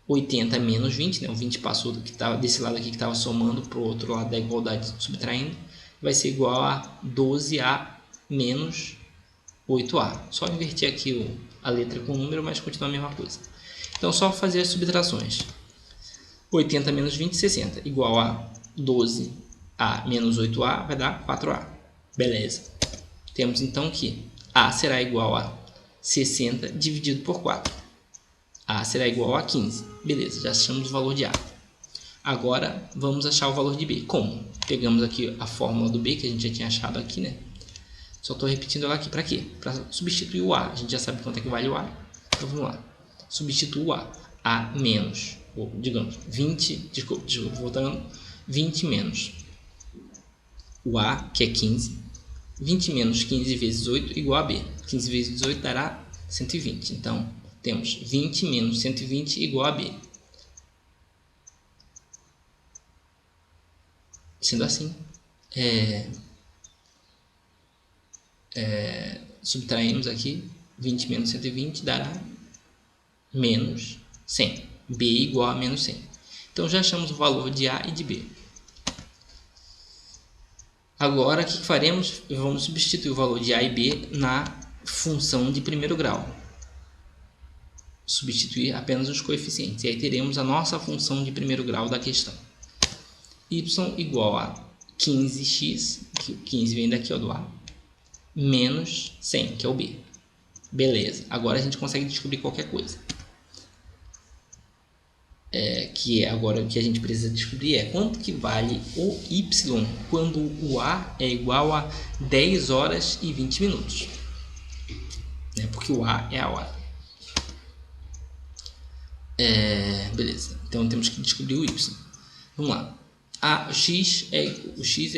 80 menos 20, né? O 20 passou desse lado aqui que estava somando para o outro lado da igualdade subtraindo, vai ser igual a 12a menos 8a. Só inverter aqui a letra com o número, mas continua a mesma coisa. Então só fazer as subtrações. 80 menos 20, 60, igual a 12a menos 8a, vai dar 4a. Beleza. Temos então que a será igual a 60 dividido por 4. A será igual a 15. Beleza, já achamos o valor de A. Agora, vamos achar o valor de B. Como? Pegamos aqui a fórmula do B, que a gente já tinha achado aqui, né? Só estou repetindo ela aqui para quê? Para substituir o A. A gente já sabe quanto é que vale o A. Então, vamos lá. Substituo o A. A menos, ou digamos, 20, desculpa, voltando, 20 menos o A, que é 15. 20 menos 15 vezes 8 igual a B. 15 vezes 8 dará 120. Então, temos 20 menos 120 igual a B. Sendo assim, subtraímos aqui 20 menos 120 dará menos 100. B igual a menos 100. Então já achamos o valor de A e de B. Agora o que faremos? Vamos substituir o valor de A e B na função de primeiro grau. Substituir apenas os coeficientes. E aí teremos a nossa função de primeiro grau da questão. Y igual a 15x, que 15 vem daqui, ó, do A, menos 100, que é o B. Beleza. Agora a gente consegue descobrir qualquer coisa. que é agora o que a gente precisa descobrir, é quanto que vale o y quando o A é igual a 10 horas e 20 minutos. Né? Porque o A é a hora. Beleza, então temos que descobrir o y. Vamos lá. O x é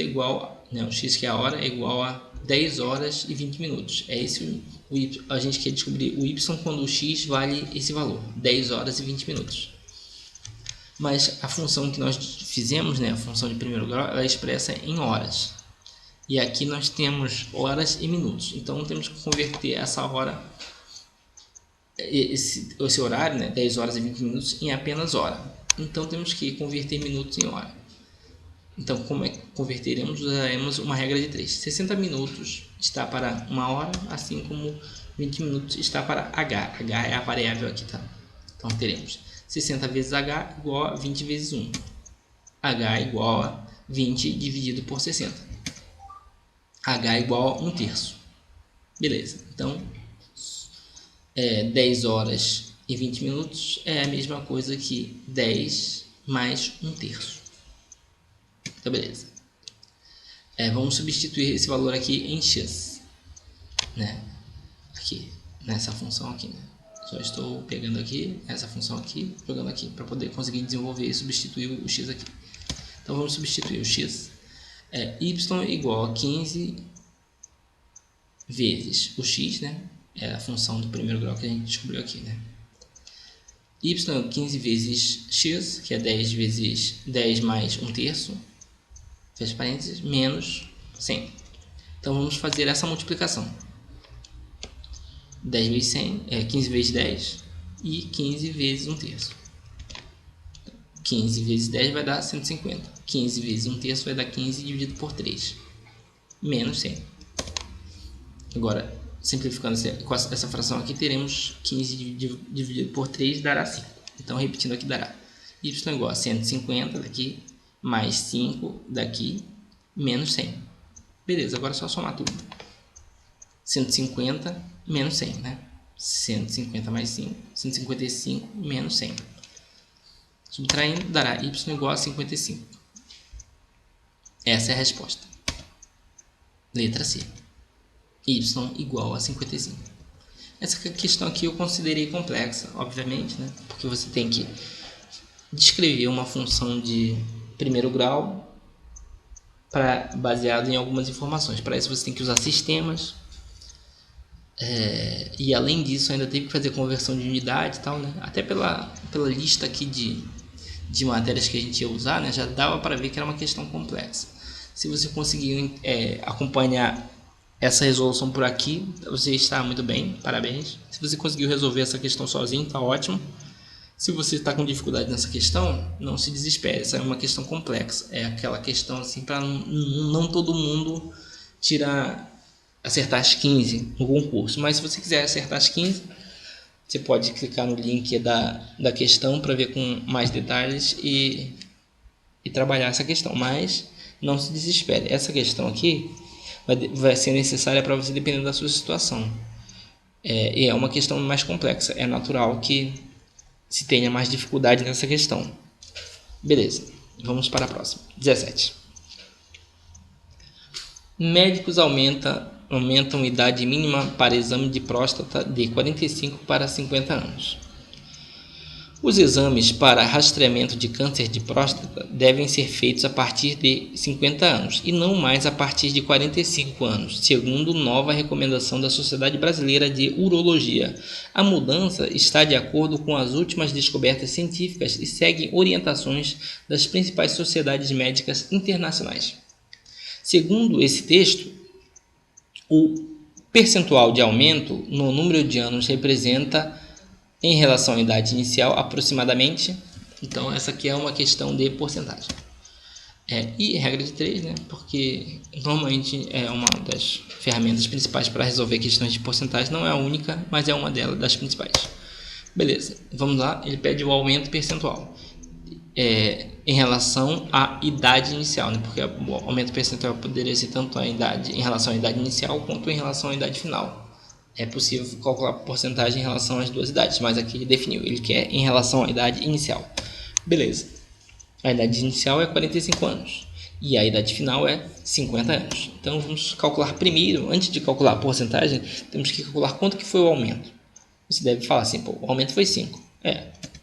igual, o x que é a hora, é igual a 10 horas e 20 minutos. É esse o y. A gente quer descobrir o y quando o x vale esse valor, 10 horas e 20 minutos. Mas a função que nós fizemos, a função de primeiro grau, ela é expressa em horas. E aqui nós temos horas e minutos. Então temos que converter essa hora, esse horário, 10 horas e 20 minutos, em apenas hora. Então temos que converter minutos em hora. Então, como é que converteremos? Usaremos uma regra de 3. 60 minutos está para uma hora, assim como 20 minutos está para h. H é a variável aqui, tá? Então teremos 60 vezes h igual a 20 vezes 1. H igual a 20 dividido por 60. H igual a 1/3. Beleza. Então, 10 horas e 20 minutos é a mesma coisa que 10 mais 1/3. Então, beleza. Vamos substituir esse valor aqui em x. Aqui, nessa função aqui, Só estou pegando aqui, essa função aqui, jogando aqui, para poder conseguir desenvolver e substituir o x aqui. Então, vamos substituir o x. Y igual a 15 vezes o x, É a função do primeiro grau que a gente descobriu aqui, Y é 15 vezes x, que é 10 vezes 10 mais 1/3, fecha parênteses, menos 100. Então, vamos fazer essa multiplicação. 10 vezes 100 é 15 vezes 10 e 15 vezes 1/3. 15 vezes 10 vai dar 150. 15 vezes 1/3 vai dar 15 dividido por 3, menos 100. Agora, simplificando essa fração aqui, teremos 15 dividido por 3 dará 5. Então, repetindo aqui, dará y igual a 150 daqui, mais 5 daqui, menos 100. Beleza, agora é só somar tudo. 150 menos 100, 150 mais 5, 155 menos 100. Subtraindo, dará y igual a 55. Essa é a resposta. Letra C. Y igual a 55. Essa questão aqui eu considerei complexa, obviamente, porque você tem que descrever uma função de primeiro grau baseado em algumas informações. Para isso você tem que usar sistemas, e além disso ainda teve que fazer conversão de unidade e tal, Até pela lista aqui de matérias que a gente ia usar, já dava para ver que era uma questão complexa. Se você conseguir acompanhar essa resolução por aqui, você está muito bem, parabéns. Se você conseguiu resolver essa questão sozinho, está ótimo. Se você está com dificuldade nessa questão, não se desespere, essa é uma questão complexa. É aquela questão assim para não todo mundo acertar as 15 no concurso. Mas se você quiser acertar as 15, você pode clicar no link da questão para ver com mais detalhes e trabalhar essa questão. Mas não se desespere, essa questão aqui vai ser necessária para você dependendo da sua situação. E é uma questão mais complexa, é natural que se tenha mais dificuldade nessa questão. Beleza, vamos para a próxima. 17. Médicos aumentam a idade mínima para exame de próstata de 45 para 50 anos. Os exames para rastreamento de câncer de próstata devem ser feitos a partir de 50 anos e não mais a partir de 45 anos, segundo nova recomendação da Sociedade Brasileira de Urologia. A mudança está de acordo com as últimas descobertas científicas e segue orientações das principais sociedades médicas internacionais. Segundo esse texto, o percentual de aumento no número de anos representa, em relação à idade inicial, aproximadamente. Então, essa aqui é uma questão de porcentagem. E regra de 3, porque normalmente é uma das ferramentas principais para resolver questões de porcentagem. Não é a única, mas é uma das principais. Beleza, vamos lá. Ele pede o aumento percentual em relação à idade inicial, porque o aumento percentual poderia ser tanto em relação à idade inicial quanto em relação à idade final. É possível calcular a porcentagem em relação às duas idades, mas aqui ele definiu, ele quer em relação à idade inicial. Beleza. A idade inicial é 45 anos e a idade final é 50 anos. Então vamos calcular primeiro, antes de calcular a porcentagem, temos que calcular quanto que foi o aumento. Você deve falar assim, pô, o aumento foi 5.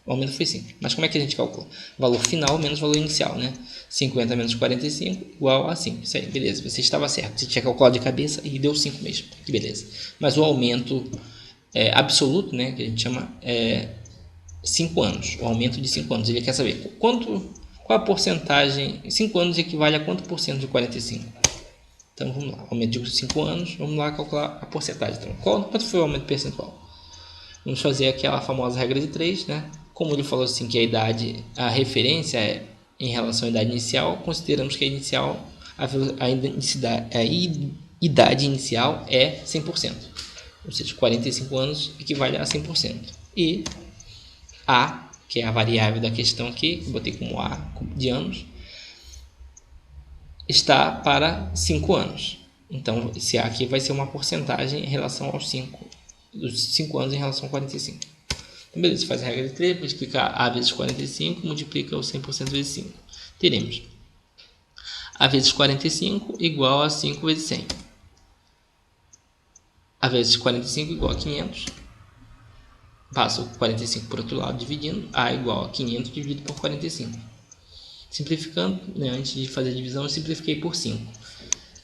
O aumento foi 5. Mas como é que a gente calcula? Valor final menos valor inicial, né? 50 menos 45 igual a 5. Isso aí, beleza. Você estava certo. Você tinha calculado de cabeça e deu 5 mesmo. Que beleza. Mas o aumento absoluto, né, que a gente chama 5 anos. O aumento de 5 anos. Ele quer saber qual a porcentagem. 5 anos equivale a quanto por cento de 45? Então vamos lá. Aumento de 5 anos. Vamos lá calcular a porcentagem. Então, quanto foi o aumento percentual? Vamos fazer aquela famosa regra de 3, né? Como ele falou assim que a referência é em relação à idade inicial, consideramos que a idade inicial é 100%. Ou seja, 45 anos equivale a 100%. E A, que é a variável da questão aqui, que eu botei como A de anos, está para 5 anos. Então, esse A aqui vai ser uma porcentagem em relação aos 5 anos em relação a 45. Então, beleza, você faz a regra de 3, multiplica A vezes 45, multiplica o 100% vezes 5. Teremos A vezes 45 igual a 5 vezes 100. A vezes 45 igual a 500. Passo o 45 por outro lado, dividindo. A igual a 500 dividido por 45. Simplificando, né, antes de fazer a divisão, eu simplifiquei por 5,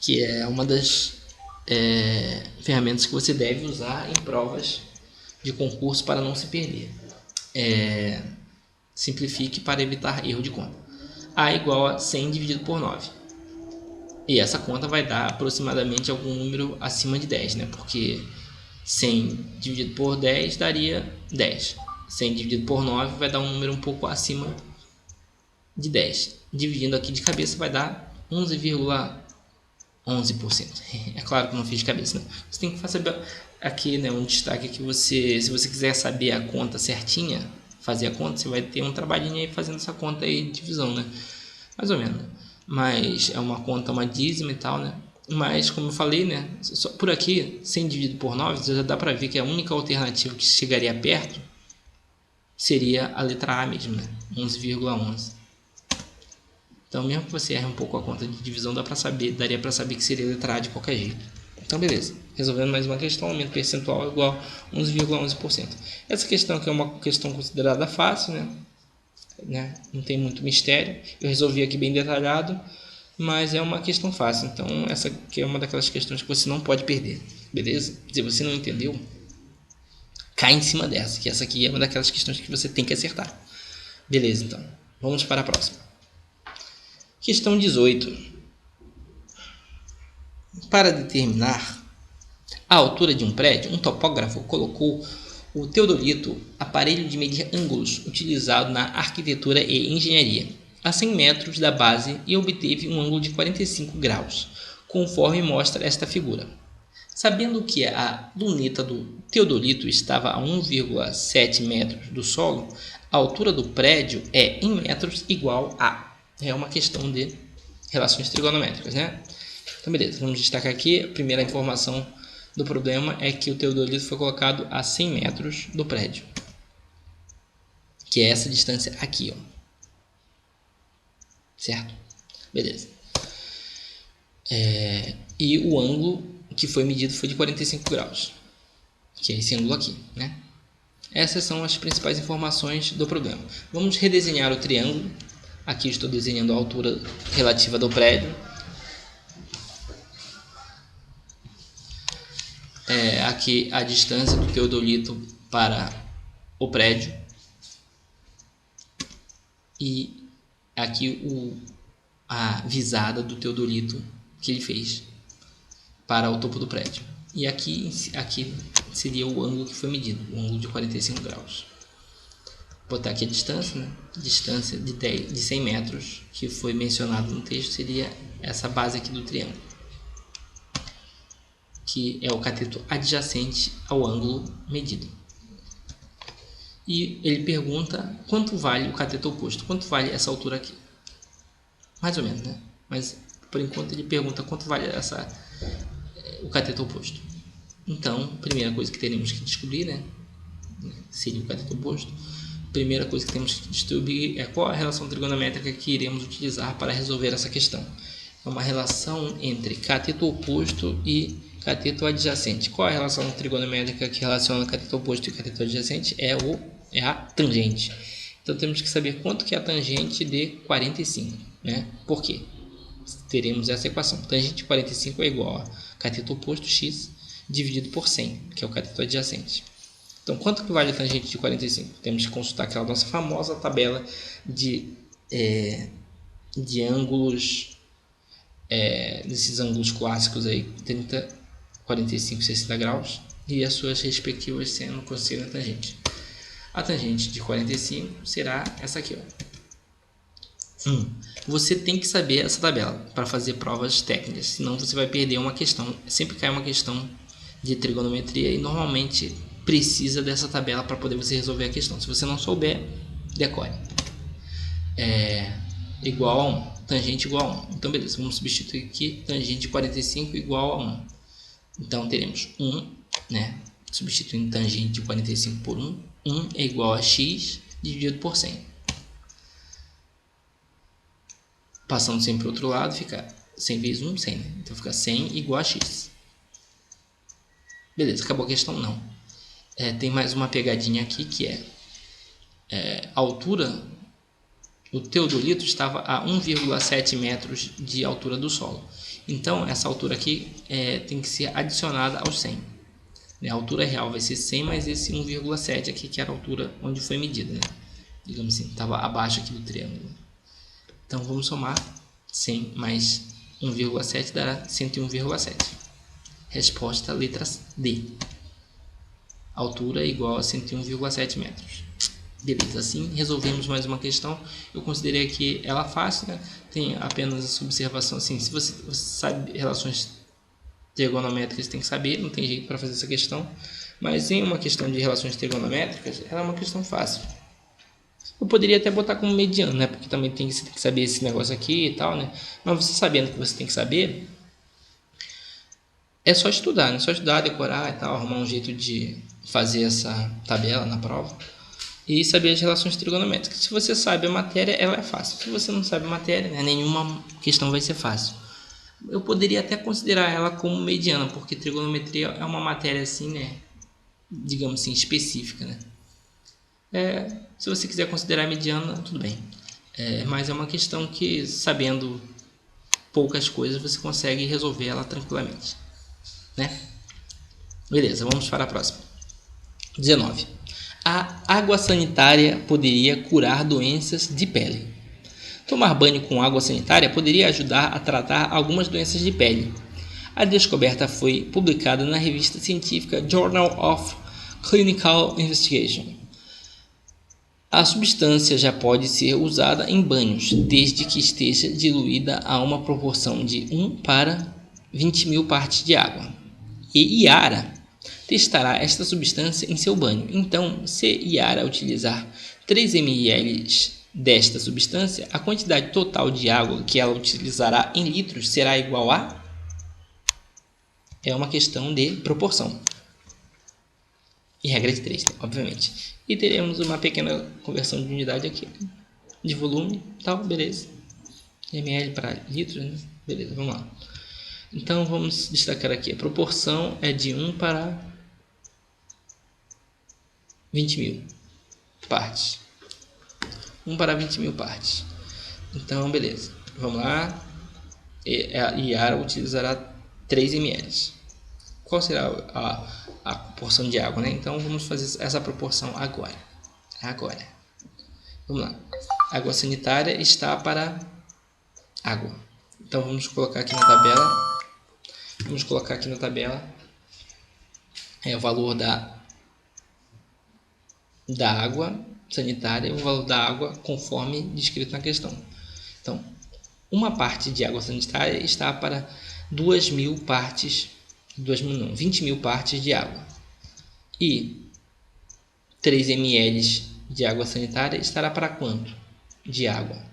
que é uma das ferramentas que você deve usar em provas de concurso para não se perder. Simplifique para evitar erro de conta. A igual a 100 dividido por 9. E essa conta vai dar aproximadamente algum número acima de 10, né? Porque 100 dividido por 10 daria 10. 100 dividido por 9 vai dar um número um pouco acima de 10. Dividindo aqui de cabeça vai dar 11,11%. É claro que eu não fiz de cabeça, né? Você tem que fazer aqui, né, um destaque que se você quiser saber a conta certinha, fazer a conta, você vai ter um trabalhinho aí fazendo essa conta aí de divisão, né? Mais ou menos. Mas é uma conta, uma dízima e tal, né? Mas como eu falei, né, só por aqui, 100 dividido por 9, já dá para ver que a única alternativa que chegaria perto seria a letra A mesmo, né? 11,11. Então, mesmo que você erre um pouco a conta de divisão, daria para saber que seria a letra A de qualquer jeito. Então, beleza. Resolvendo mais uma questão, aumento percentual é igual a 11,11%. Essa questão aqui é uma questão considerada fácil, né? Não tem muito mistério. Eu resolvi aqui bem detalhado, mas é uma questão fácil. Então, essa aqui é uma daquelas questões que você não pode perder. Beleza? Se você não entendeu, cai em cima dessa, que essa aqui é uma daquelas questões que você tem que acertar. Beleza, então. Vamos para a próxima. Questão 18. Para determinar a altura de um prédio, um topógrafo colocou o teodolito, aparelho de medir ângulos utilizado na arquitetura e engenharia, a 100 metros da base e obteve um ângulo de 45 graus, conforme mostra esta figura. Sabendo que a luneta do teodolito estava a 1,7 metros do solo, a altura do prédio é em metros igual a... É uma questão de relações trigonométricas, né? Então, beleza. Vamos destacar aqui. A primeira informação do problema é que o teodolito foi colocado a 100 metros do prédio, que é essa distância aqui, ó. Certo? Beleza. E o ângulo que foi medido foi de 45 graus, que é esse ângulo aqui, né? Essas são as principais informações do problema. Vamos redesenhar o triângulo. Aqui estou desenhando a altura relativa do prédio. Aqui a distância do teodolito para o prédio. E aqui a visada do teodolito que ele fez para o topo do prédio. E aqui seria o ângulo que foi medido, o ângulo de 45 graus. Vou botar aqui a distância, né? Distância de 100 metros que foi mencionado no texto seria essa base aqui do triângulo, que é o cateto adjacente ao ângulo medido. E ele pergunta quanto vale o cateto oposto, quanto vale essa altura aqui. Mais ou menos, né? Mas por enquanto ele pergunta quanto vale o cateto oposto. Então, primeira coisa que teremos que descobrir, né, seria o cateto oposto. primeira coisa que temos que descobrir é qual a relação trigonométrica que iremos utilizar para resolver essa questão. É uma relação entre cateto oposto e cateto adjacente. Qual é a relação trigonométrica que relaciona cateto oposto e cateto adjacente? É a tangente. Então temos que saber quanto que é a tangente de 45, né? Por quê? Teremos essa equação. Tangente de 45 é igual a cateto oposto x dividido por 100, que é o cateto adjacente. Então, quanto que vale a tangente de 45? Temos que consultar aquela nossa famosa tabela de ângulos, desses ângulos clássicos aí, 30, 45, 60 graus, e as suas respectivas seno, cosseno e tangente. A tangente de 45 será essa aqui, ó. Você tem que saber essa tabela para fazer provas técnicas, senão você vai perder uma questão. Sempre cai uma questão de trigonometria e normalmente precisa dessa tabela para poder você resolver a questão. Se você não souber, decore. Igual a 1, tangente igual a 1. Então beleza, vamos substituir aqui tangente de 45 igual a 1. Então teremos 1, né? Substituindo tangente de 45 por 1, 1 é igual a x dividido por 100. Passando sempre para o outro lado, fica 100 vezes 1, 100, né? Então fica 100 igual a x. Beleza, acabou a questão? Não. Tem mais uma pegadinha aqui que a altura. O teodolito estava a 1,7 metros de altura do solo. Então, essa altura aqui tem que ser adicionada aos 100. A altura real vai ser 100 mais esse 1,7 aqui, que era a altura onde foi medida, né? Digamos assim, estava abaixo aqui do triângulo. Então, vamos somar 100 mais 1,7 dará 101,7. Resposta, letra D. Altura igual a 101,7 metros. Beleza, assim resolvemos mais uma questão. Eu considerei que ela fácil, né? Tem apenas essa observação assim. Se você sabe relações trigonométricas, tem que saber, não tem jeito para fazer essa questão. Mas em uma questão de relações trigonométricas, ela é uma questão fácil. Eu poderia até botar como mediano, né? Porque também você tem que saber esse negócio aqui e tal, né? Mas você sabendo que você tem que saber, é só estudar, né? Só estudar, decorar e tal, arrumar um jeito de fazer essa tabela na prova e saber as relações trigonométricas. Se você sabe a matéria, ela é fácil. Se você não sabe a matéria, né, nenhuma questão vai ser fácil. Eu poderia até considerar ela como mediana, porque trigonometria é uma matéria assim, né, digamos assim, específica, né? Se você quiser considerar mediana, tudo bem. Mas é uma questão que, sabendo poucas coisas, você consegue resolver ela tranquilamente, né? Beleza, vamos para a próxima. 19. A água sanitária poderia curar doenças de pele. Tomar banho com água sanitária poderia ajudar a tratar algumas doenças de pele. A descoberta foi publicada na revista científica Journal of Clinical Investigation. A substância já pode ser usada em banhos, desde que esteja diluída a uma proporção de 1 para 20 mil partes de água. E Yara testará esta substância em seu banho. Então, se Yara utilizar 3 ml desta substância, a quantidade total de água que ela utilizará em litros será igual a... É uma questão de proporção. E regra de 3, obviamente. E teremos uma pequena conversão de unidade aqui, de volume, tal, beleza. ml para litros, né? Beleza, vamos lá. Então, vamos destacar aqui. A proporção é de 1 para 20 mil partes. 1 para 20 mil partes. Então, beleza. Vamos lá. A Yara utilizará 3 ml. Qual será a proporção de água, né? Então, vamos fazer essa proporção agora. Vamos lá. Água sanitária está para água. Então, vamos colocar aqui na tabela. O valor da água sanitária e o valor da água conforme descrito na questão. Então, uma parte de água sanitária está para 20 mil partes de água. E 3 ml de água sanitária estará para quanto de água?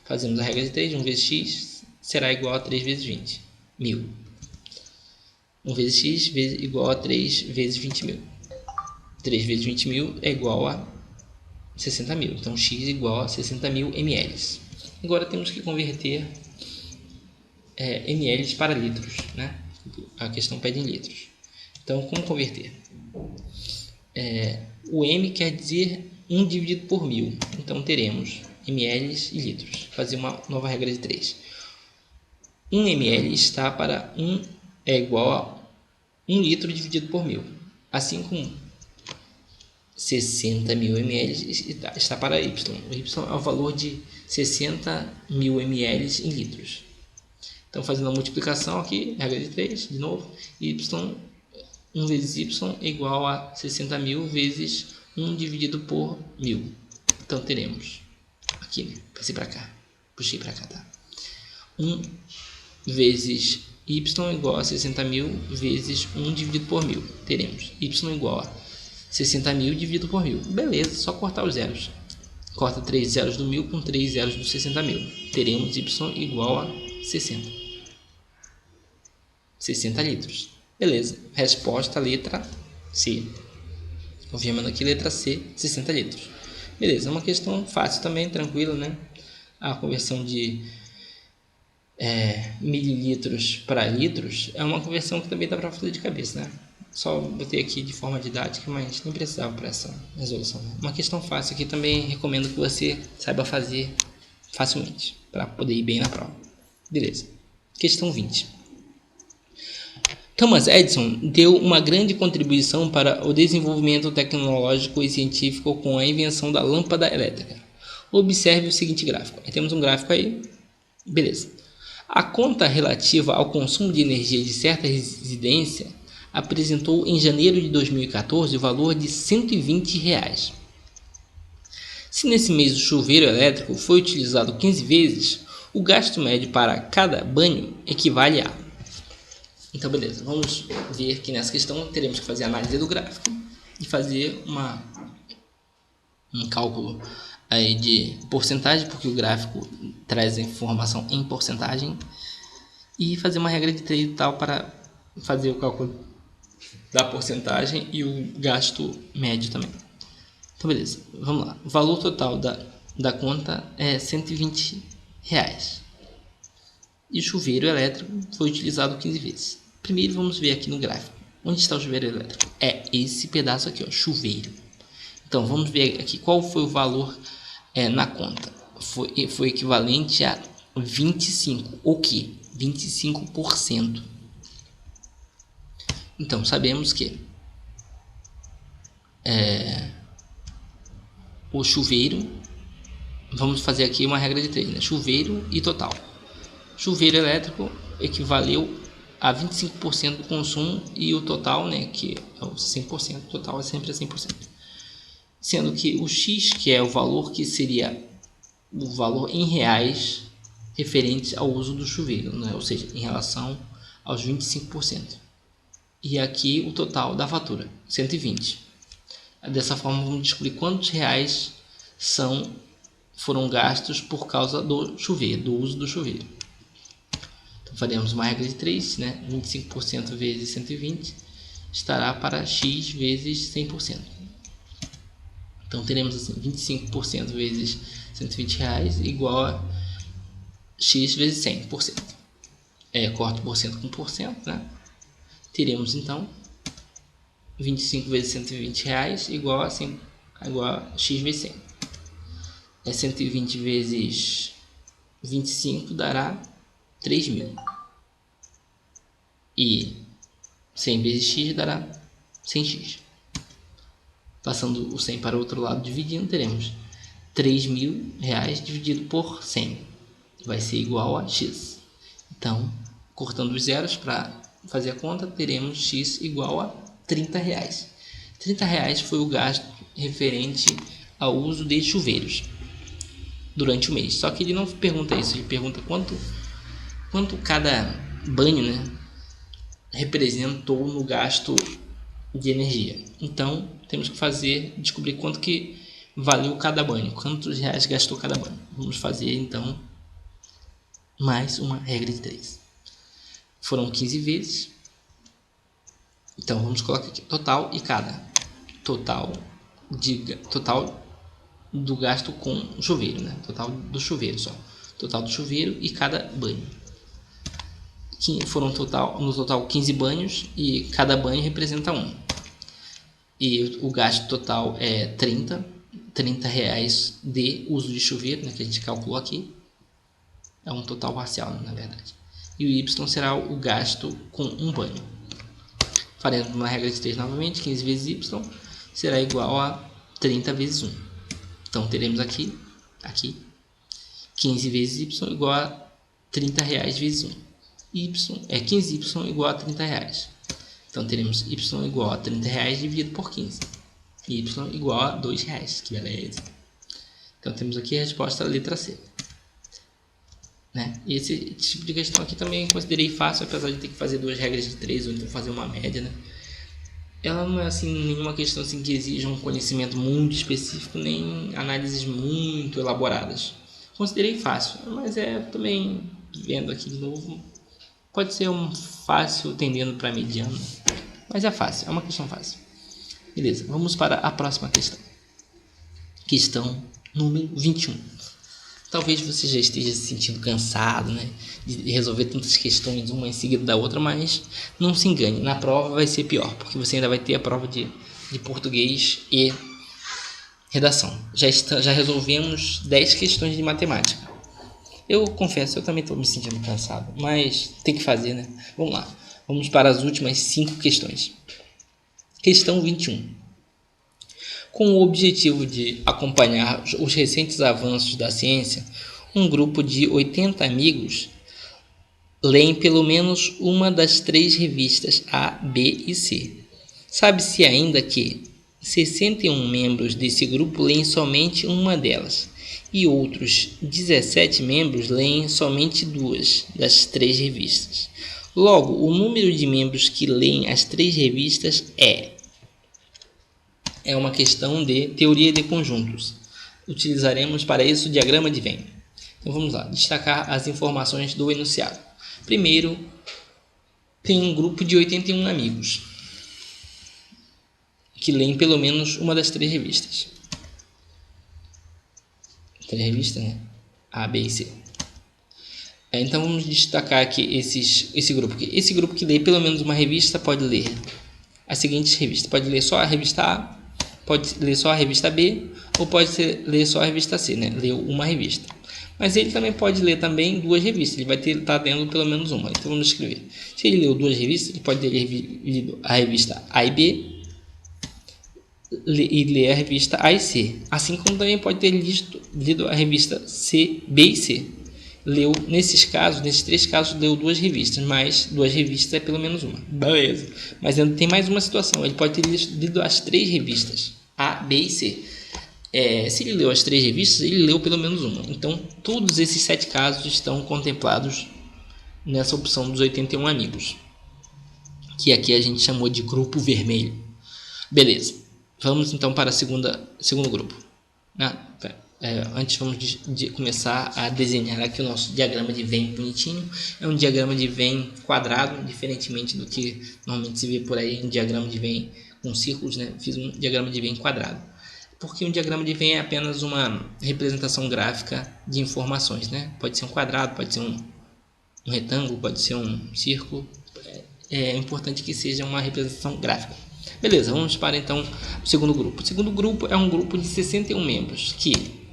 Fazemos a regra de 3, 1 vezes x será igual a 3 vezes 20 mil. 1 vezes x igual a 3 vezes 20 mil. 3 vezes 20 mil é igual a 60.000. Então x igual a 60.000 ml. Agora temos que converter ml para litros, né? A questão pede em litros. Então, como converter? O M quer dizer 1 dividido por 1000. Então, teremos ml e litros. Fazer uma nova regra de 3. 1 ml está para é igual a 1 litro dividido por 1000. Assim como 60.000 ml está para Y. O Y é o valor de 60.000 ml em litros. Então, fazendo a multiplicação aqui, regra de 3, de novo, y, 1 vezes y é igual a 60.000 vezes 1 dividido por 1000. Então, teremos aqui, né? Passei para cá, puxei para cá, tá? 1 vezes y igual a 60.000 vezes 1 dividido por 1000. Teremos y igual a 60.000 dividido por 1000. Beleza, só cortar os zeros. Corta 3 zeros do 1000 com 3 zeros do 60.000. Teremos y igual a 60 litros. Beleza, resposta letra C. Confirmando aqui, letra C, 60 litros. Beleza, é uma questão fácil também, tranquila, né? A conversão de mililitros para litros é uma conversão que também dá para fazer de cabeça, né? Só botei aqui de forma didática, mas nem precisava para essa resolução, né? Uma questão fácil aqui também recomendo que você saiba fazer facilmente, para poder ir bem na prova. Beleza. Questão 20. Thomas Edison deu uma grande contribuição para o desenvolvimento tecnológico e científico com a invenção da lâmpada elétrica. Observe o seguinte gráfico. Temos um gráfico aí. Beleza. A conta relativa ao consumo de energia de certa residência apresentou em janeiro de 2014 o valor de R$ 120. Se nesse mês o chuveiro elétrico foi utilizado 15 vezes, o gasto médio para cada banho equivale a... Então, beleza, vamos ver que nessa questão teremos que fazer a análise do gráfico e fazer um cálculo aí de porcentagem, porque o gráfico traz a informação em porcentagem, e fazer uma regra de 3 e tal para fazer o cálculo da porcentagem e o gasto médio também. Então, beleza, vamos lá. O valor total da conta é R$ 120. E o chuveiro elétrico foi utilizado 15 vezes. Primeiro vamos ver aqui no gráfico. Onde está o chuveiro elétrico? É esse pedaço aqui, ó, chuveiro. Então, vamos ver aqui qual foi o valor na conta. Foi equivalente a 25. O que? 25%. Então, sabemos que o chuveiro, vamos fazer aqui uma regra de 3, né? Chuveiro e total. Chuveiro elétrico equivaleu a 25% do consumo, e o total, né, que é o 100%, o total é sempre a 100%. Sendo que o X, que é o valor que seria o valor em reais referente ao uso do chuveiro, né? Ou seja, em relação aos 25%. E aqui o total da fatura, 120. Dessa forma vamos descobrir quantos reais foram gastos por causa do chuveiro, do uso do chuveiro. Então faremos uma regra de 3, né? 25% vezes 120 estará para x vezes 100%. Então teremos assim, 25% vezes 120 reais igual a x vezes 100%. Corto por cento com por cento, né? Teremos então 25 vezes 120 reais igual a x vezes 100. 120 vezes 25 dará 3.000. E 100 vezes x dará 100x. Passando o 100 para o outro lado, dividindo, teremos 3.000 reais dividido por 100. Vai ser igual a x. Então, cortando os zeros para fazer a conta, teremos x igual a 30 reais. 30 reais foi o gasto referente ao uso de chuveiros durante o mês. Só que ele não pergunta isso, ele pergunta quanto cada banho, né, representou no gasto de energia. Então, temos que descobrir quanto que valeu cada banho, quantos reais gastou cada banho. Vamos fazer, então, mais uma regra de 3. Foram 15 vezes. Então, vamos colocar aqui total e cada. Total do gasto com chuveiro, né? Total do chuveiro só. Total do chuveiro e cada banho. Foram no total 15 banhos e cada banho representa um. E o gasto total é 30 reais de uso de chuveiro, né, que a gente calculou aqui. É um total parcial, na verdade. E o Y será o gasto com um banho. Faremos uma regra de 3 novamente. 15 vezes Y será igual a 30 vezes 1. Então teremos aqui 15 vezes Y igual a 30 reais vezes 1. 15Y igual a 30 reais. Então teremos Y igual a 30 reais dividido por 15. Y igual a 2 reais. Que beleza. Então temos aqui a resposta da letra C. Né? E esse tipo de questão aqui também considerei fácil, apesar de ter que fazer 2 regras de 3 ou então fazer uma média. Né? Ela não é assim, nenhuma questão assim, que exija um conhecimento muito específico, nem análises muito elaboradas. Considerei fácil, mas também, vendo aqui de novo, pode ser um fácil tendendo para mediano, mas é fácil, é uma questão fácil. Beleza, vamos para a próxima questão. Questão número 21. Talvez você já esteja se sentindo cansado, né, de resolver tantas questões uma em seguida da outra, mas não se engane, na prova vai ser pior, porque você ainda vai ter a prova de português e redação. Já resolvemos 10 questões de matemática. Eu confesso, eu também estou me sentindo cansado, mas tem que fazer, né? Vamos lá, vamos para as últimas 5 questões. Questão 21. Com o objetivo de acompanhar os recentes avanços da ciência, um grupo de 80 amigos leem pelo menos uma das 3 revistas A, B e C. Sabe-se ainda que 61 membros desse grupo leem somente uma delas, e outros 17 membros leem somente 2 das 3 revistas. Logo, o número de membros que leem as 3 revistas é uma questão de teoria de conjuntos. Utilizaremos para isso o diagrama de Venn. Então vamos lá, destacar as informações do enunciado. Primeiro, tem um grupo de 81 amigos que leem pelo menos uma das 3 revistas. 3 revistas, né? A, B e C. Então vamos destacar aqui esse grupo. Esse grupo que lê pelo menos uma revista pode ler as seguintes revistas. Pode ler só a revista A, pode ler só a revista B, ou pode ler só a revista C, né? Leu uma revista. Mas ele também pode ler também 2 revistas. Ele vai estar lendo pelo menos uma. Então vamos escrever. Se ele leu 2 revistas, ele pode ter lido a revista A e B e ler a revista A e C. Assim como também pode ter lido a revista C, B e C. Leu, nesses 3 casos, leu 2 revistas, mas 2 revistas é pelo menos uma. Beleza. Mas ainda tem mais uma situação. Ele pode ter lido as 3 revistas, A, B e C. Se ele leu as 3 revistas, ele leu pelo menos uma. Então, todos esses 7 casos estão contemplados nessa opção dos 81 amigos, que aqui a gente chamou de grupo vermelho. Beleza. Vamos então para o segundo grupo. Antes vamos começar a desenhar aqui o nosso diagrama de Venn bonitinho. É um diagrama de Venn quadrado, diferentemente do que normalmente se vê por aí, um diagrama de Venn com círculos, né? Fiz um diagrama de Venn quadrado, porque um diagrama de Venn é apenas uma representação gráfica de informações, né? Pode ser um quadrado, pode ser um retângulo, pode ser um círculo. É importante que seja uma representação gráfica. Beleza, vamos para então o segundo grupo. O segundo grupo é um grupo de 61 membros que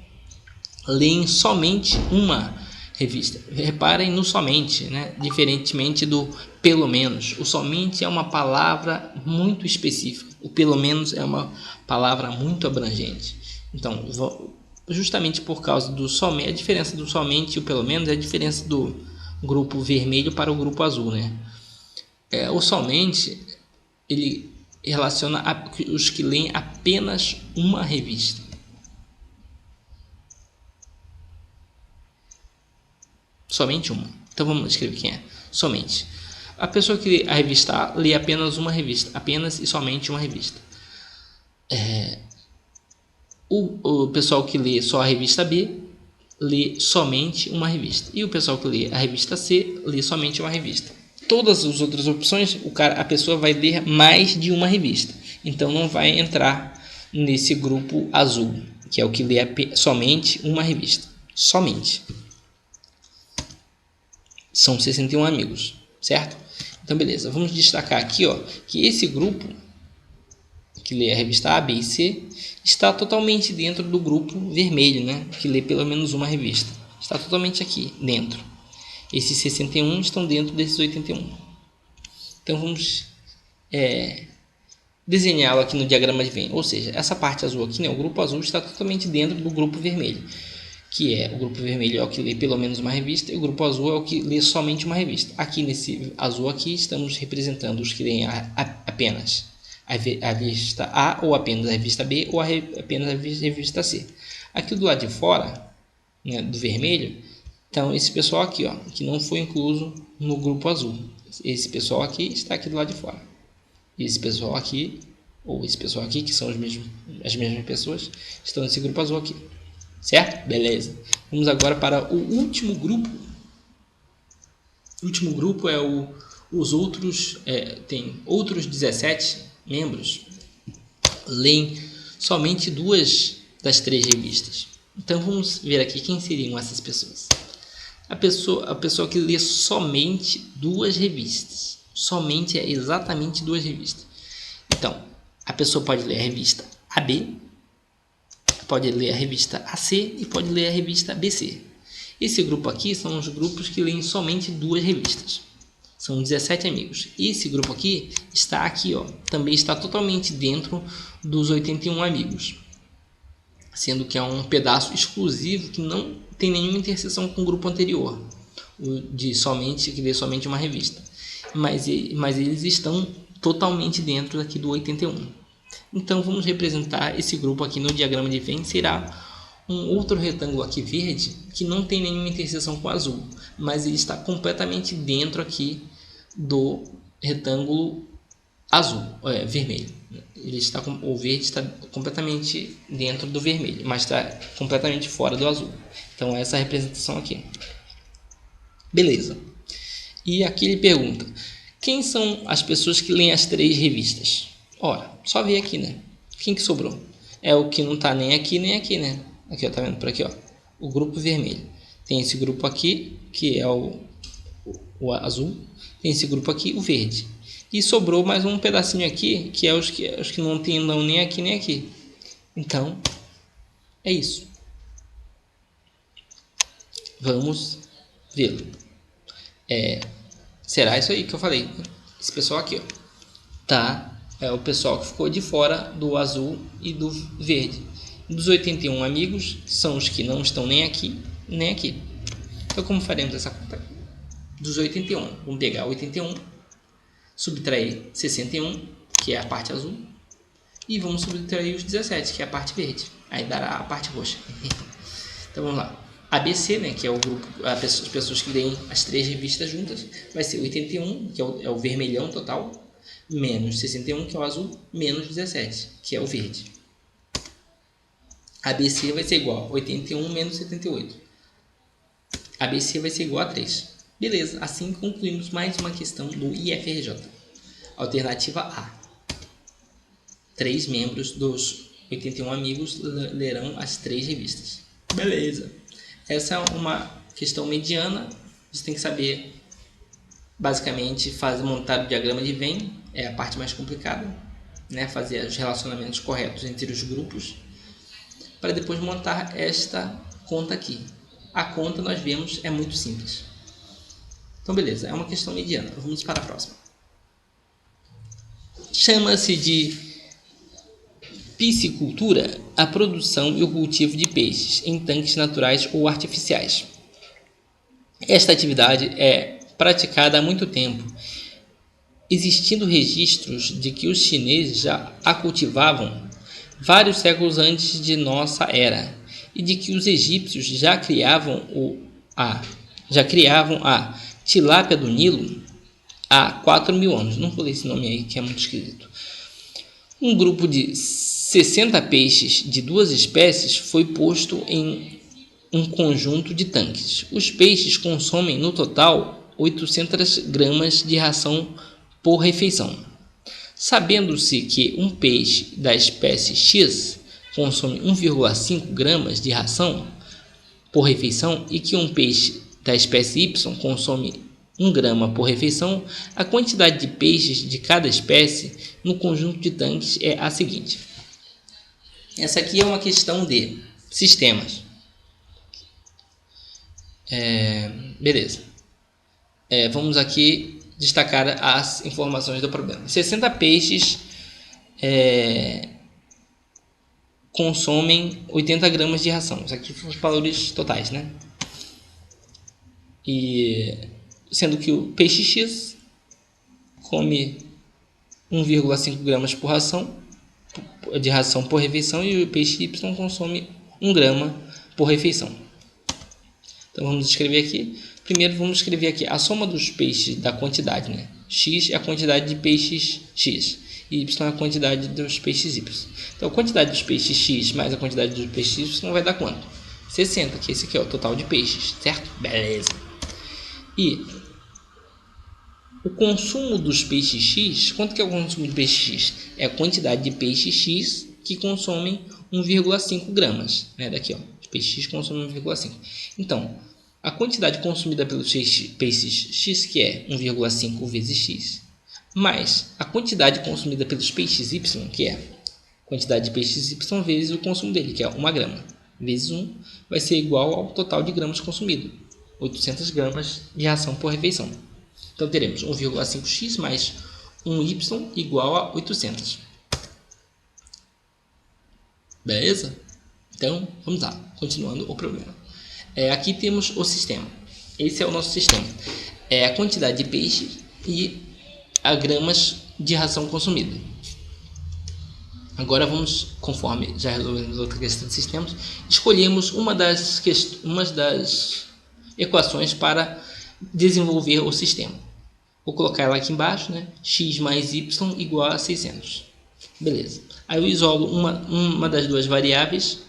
leem somente uma revista. Reparem no somente, né? Diferentemente do pelo menos. O somente é uma palavra muito específica. O pelo menos é uma palavra muito abrangente. Então, justamente por causa do somente, a diferença do somente e o pelo menos é a diferença do grupo vermelho para o grupo azul, né? O somente, ele relaciona os que leem apenas uma revista. Somente uma. Então vamos escrever quem é. Somente. A pessoa que lê a revista A lê apenas uma revista. Apenas e somente uma revista. O pessoal que lê só a revista B lê somente uma revista. E o pessoal que lê a revista C lê somente uma revista. Todas as outras opções, a pessoa vai ler mais de uma revista. Então não vai entrar nesse grupo azul. que é o que lê somente uma revista. Somente. São 61 amigos, certo? Então, beleza. Vamos destacar aqui, ó, que esse grupo que lê a revista A, B e C está totalmente dentro do grupo vermelho, né? Que lê pelo menos uma revista. Está totalmente aqui dentro. Esses 61 estão dentro desses 81. Então, vamos desenhá-lo aqui no diagrama de Venn. Ou seja, essa parte azul aqui, né? O grupo azul está totalmente dentro do grupo vermelho, que é o grupo vermelho é o que lê pelo menos uma revista e o grupo azul é o que lê somente uma revista. Aqui nesse azul aqui estamos representando os que leem apenas a revista A, ou apenas a revista B, ou apenas a revista C. Aqui do lado de fora, né, do vermelho, então esse pessoal aqui, ó, que não foi incluso no grupo azul. Esse pessoal aqui está aqui do lado de fora. Esse pessoal aqui, ou esse pessoal aqui, que são as mesmas pessoas, estão nesse grupo azul aqui. Certo? Beleza. Vamos agora para o último grupo. O último grupo é os outros, tem outros 17 membros, leem somente 2 das 3 revistas. Então vamos ver aqui quem seriam essas pessoas. A pessoa que lê somente 2 revistas. Somente exatamente 2 revistas. Então, a pessoa pode ler a revista AB, pode ler a revista AC e pode ler a revista BC. Esse grupo aqui são os grupos que leem somente 2 revistas. São 17 amigos. Esse grupo aqui está aqui, ó, também está totalmente dentro dos 81 amigos. Sendo que é um pedaço exclusivo que não tem nenhuma interseção com o grupo anterior, o que lê somente uma revista. Mas eles estão totalmente dentro aqui do 81. Então vamos representar esse grupo aqui no diagrama de Venn. Será um outro retângulo aqui verde que não tem nenhuma interseção com o azul, mas ele está completamente dentro aqui do retângulo azul, vermelho. O verde está completamente dentro do vermelho, mas está completamente fora do azul. Então essa é a representação aqui. Beleza. E aqui ele pergunta: quem são as pessoas que leem as 3 revistas? Ora, só ver aqui, né? Quem que sobrou? É o que não está nem aqui, né? Aqui, ó, tá vendo por aqui, ó? O grupo vermelho. Tem esse grupo aqui, que é o azul. Tem esse grupo aqui, o verde. E sobrou mais um pedacinho aqui, que é os que não tem nem aqui, nem aqui. Então, é isso. Vamos vê-lo. Será isso aí que eu falei. Esse pessoal aqui, ó, tá? É o pessoal que ficou de fora do azul e do verde. Dos 81 amigos, são os que não estão nem aqui, nem aqui. Então, como faremos essa conta? Dos 81, vamos pegar 81, subtrair 61, que é a parte azul, e vamos subtrair os 17, que é a parte verde. Aí dará a parte roxa. Então, vamos lá. ABC, né, que é o grupo, as pessoas que leem as 3 revistas juntas, vai ser 81, que é o vermelhão total, menos 61, que é o azul, menos 17, que é o verde. ABC vai ser igual a 81 menos 78. ABC vai ser igual a 3. Beleza, assim concluímos mais uma questão do IFRJ. Alternativa A. 3 membros dos 81 amigos lerão as 3 revistas. Beleza. Essa é uma questão mediana. Você tem que saber, basicamente, montar o diagrama de Venn. É a parte mais complicada, né? Fazer os relacionamentos corretos entre os grupos, para depois montar esta conta aqui. A conta, nós vemos, é muito simples. Então, beleza, é uma questão mediana. Vamos para a próxima. Chama-se de piscicultura a produção e o cultivo de peixes em tanques naturais ou artificiais. Esta atividade é praticada há muito tempo, existindo registros de que os chineses já a cultivavam vários séculos antes de nossa era, e de que os egípcios já criavam a tilápia do Nilo há 4.000 anos. Não vou ler esse nome aí, que é muito esquisito. Um grupo de 60 peixes de 2 espécies foi posto em um conjunto de tanques. Os peixes consomem no total 800 gramas de ração por refeição. Sabendo-se que um peixe da espécie X consome 1,5 gramas de ração por refeição e que um peixe da espécie Y consome 1 grama por refeição, a quantidade de peixes de cada espécie no conjunto de tanques é a seguinte. Essa aqui é uma questão de sistemas. Beleza. Vamos aqui destacar as informações do problema. 60 peixes consomem 80 gramas de ração. Isso aqui são os valores totais, né? E sendo que o peixe X come 1,5 gramas de ração por refeição e o peixe Y consome 1 grama por refeição. Então vamos escrever aqui. Primeiro vamos escrever aqui a soma dos peixes da quantidade, né? X é a quantidade de peixes X e Y é a quantidade dos peixes Y. Então a quantidade dos peixes X mais a quantidade dos peixes Y vai dar quanto? 60, que esse aqui é o total de peixes, certo? Beleza. E o consumo dos peixes X, quanto que é o consumo de peixe X? É a quantidade de peixes X que consomem 1,5 gramas, né? Daqui, ó, peixe X consome 1,5. Então, a quantidade consumida pelos peixes X, que é 1,5 vezes X, mais a quantidade consumida pelos peixes Y, que é a quantidade de peixes Y vezes o consumo dele, que é 1 grama, vezes 1, vai ser igual ao total de gramas consumido, 800 gramas de ração por refeição. Então teremos 1,5x mais 1y igual a 800. Beleza? Então vamos lá, continuando o problema. Aqui temos o sistema. Esse é o nosso sistema. É a quantidade de peixe e a gramas de ração consumida. Agora vamos, conforme já resolvemos outra questão de sistemas, escolhemos uma das equações para desenvolver o sistema. Vou colocar ela aqui embaixo, né? X mais y igual a 600. Beleza. Aí eu isolo uma das duas variáveis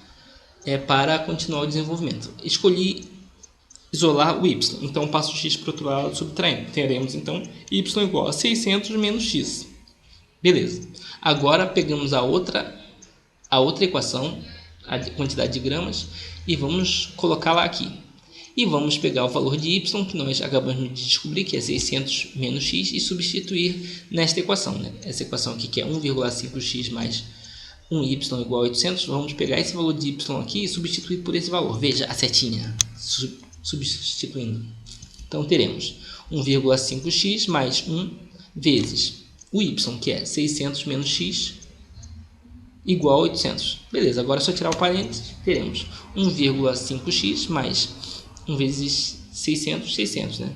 para continuar o desenvolvimento. Escolhi isolar o y, então passo o x para o outro lado subtraindo. Teremos então y igual a 600 menos x. Beleza. Agora pegamos a outra equação, a quantidade de gramas, e vamos colocá-la aqui. E vamos pegar o valor de y, que nós acabamos de descobrir, que é 600 menos x, e substituir nesta equação, né? Essa equação aqui, que é 1,5x mais 1y igual a 800, vamos pegar esse valor de y aqui e substituir por esse valor. Veja a setinha, substituindo. Então, teremos 1,5x mais 1 vezes o y, que é 600 menos x, igual a 800. Beleza, agora é só tirar o parênteses, teremos 1,5x mais 1 vezes 600, né?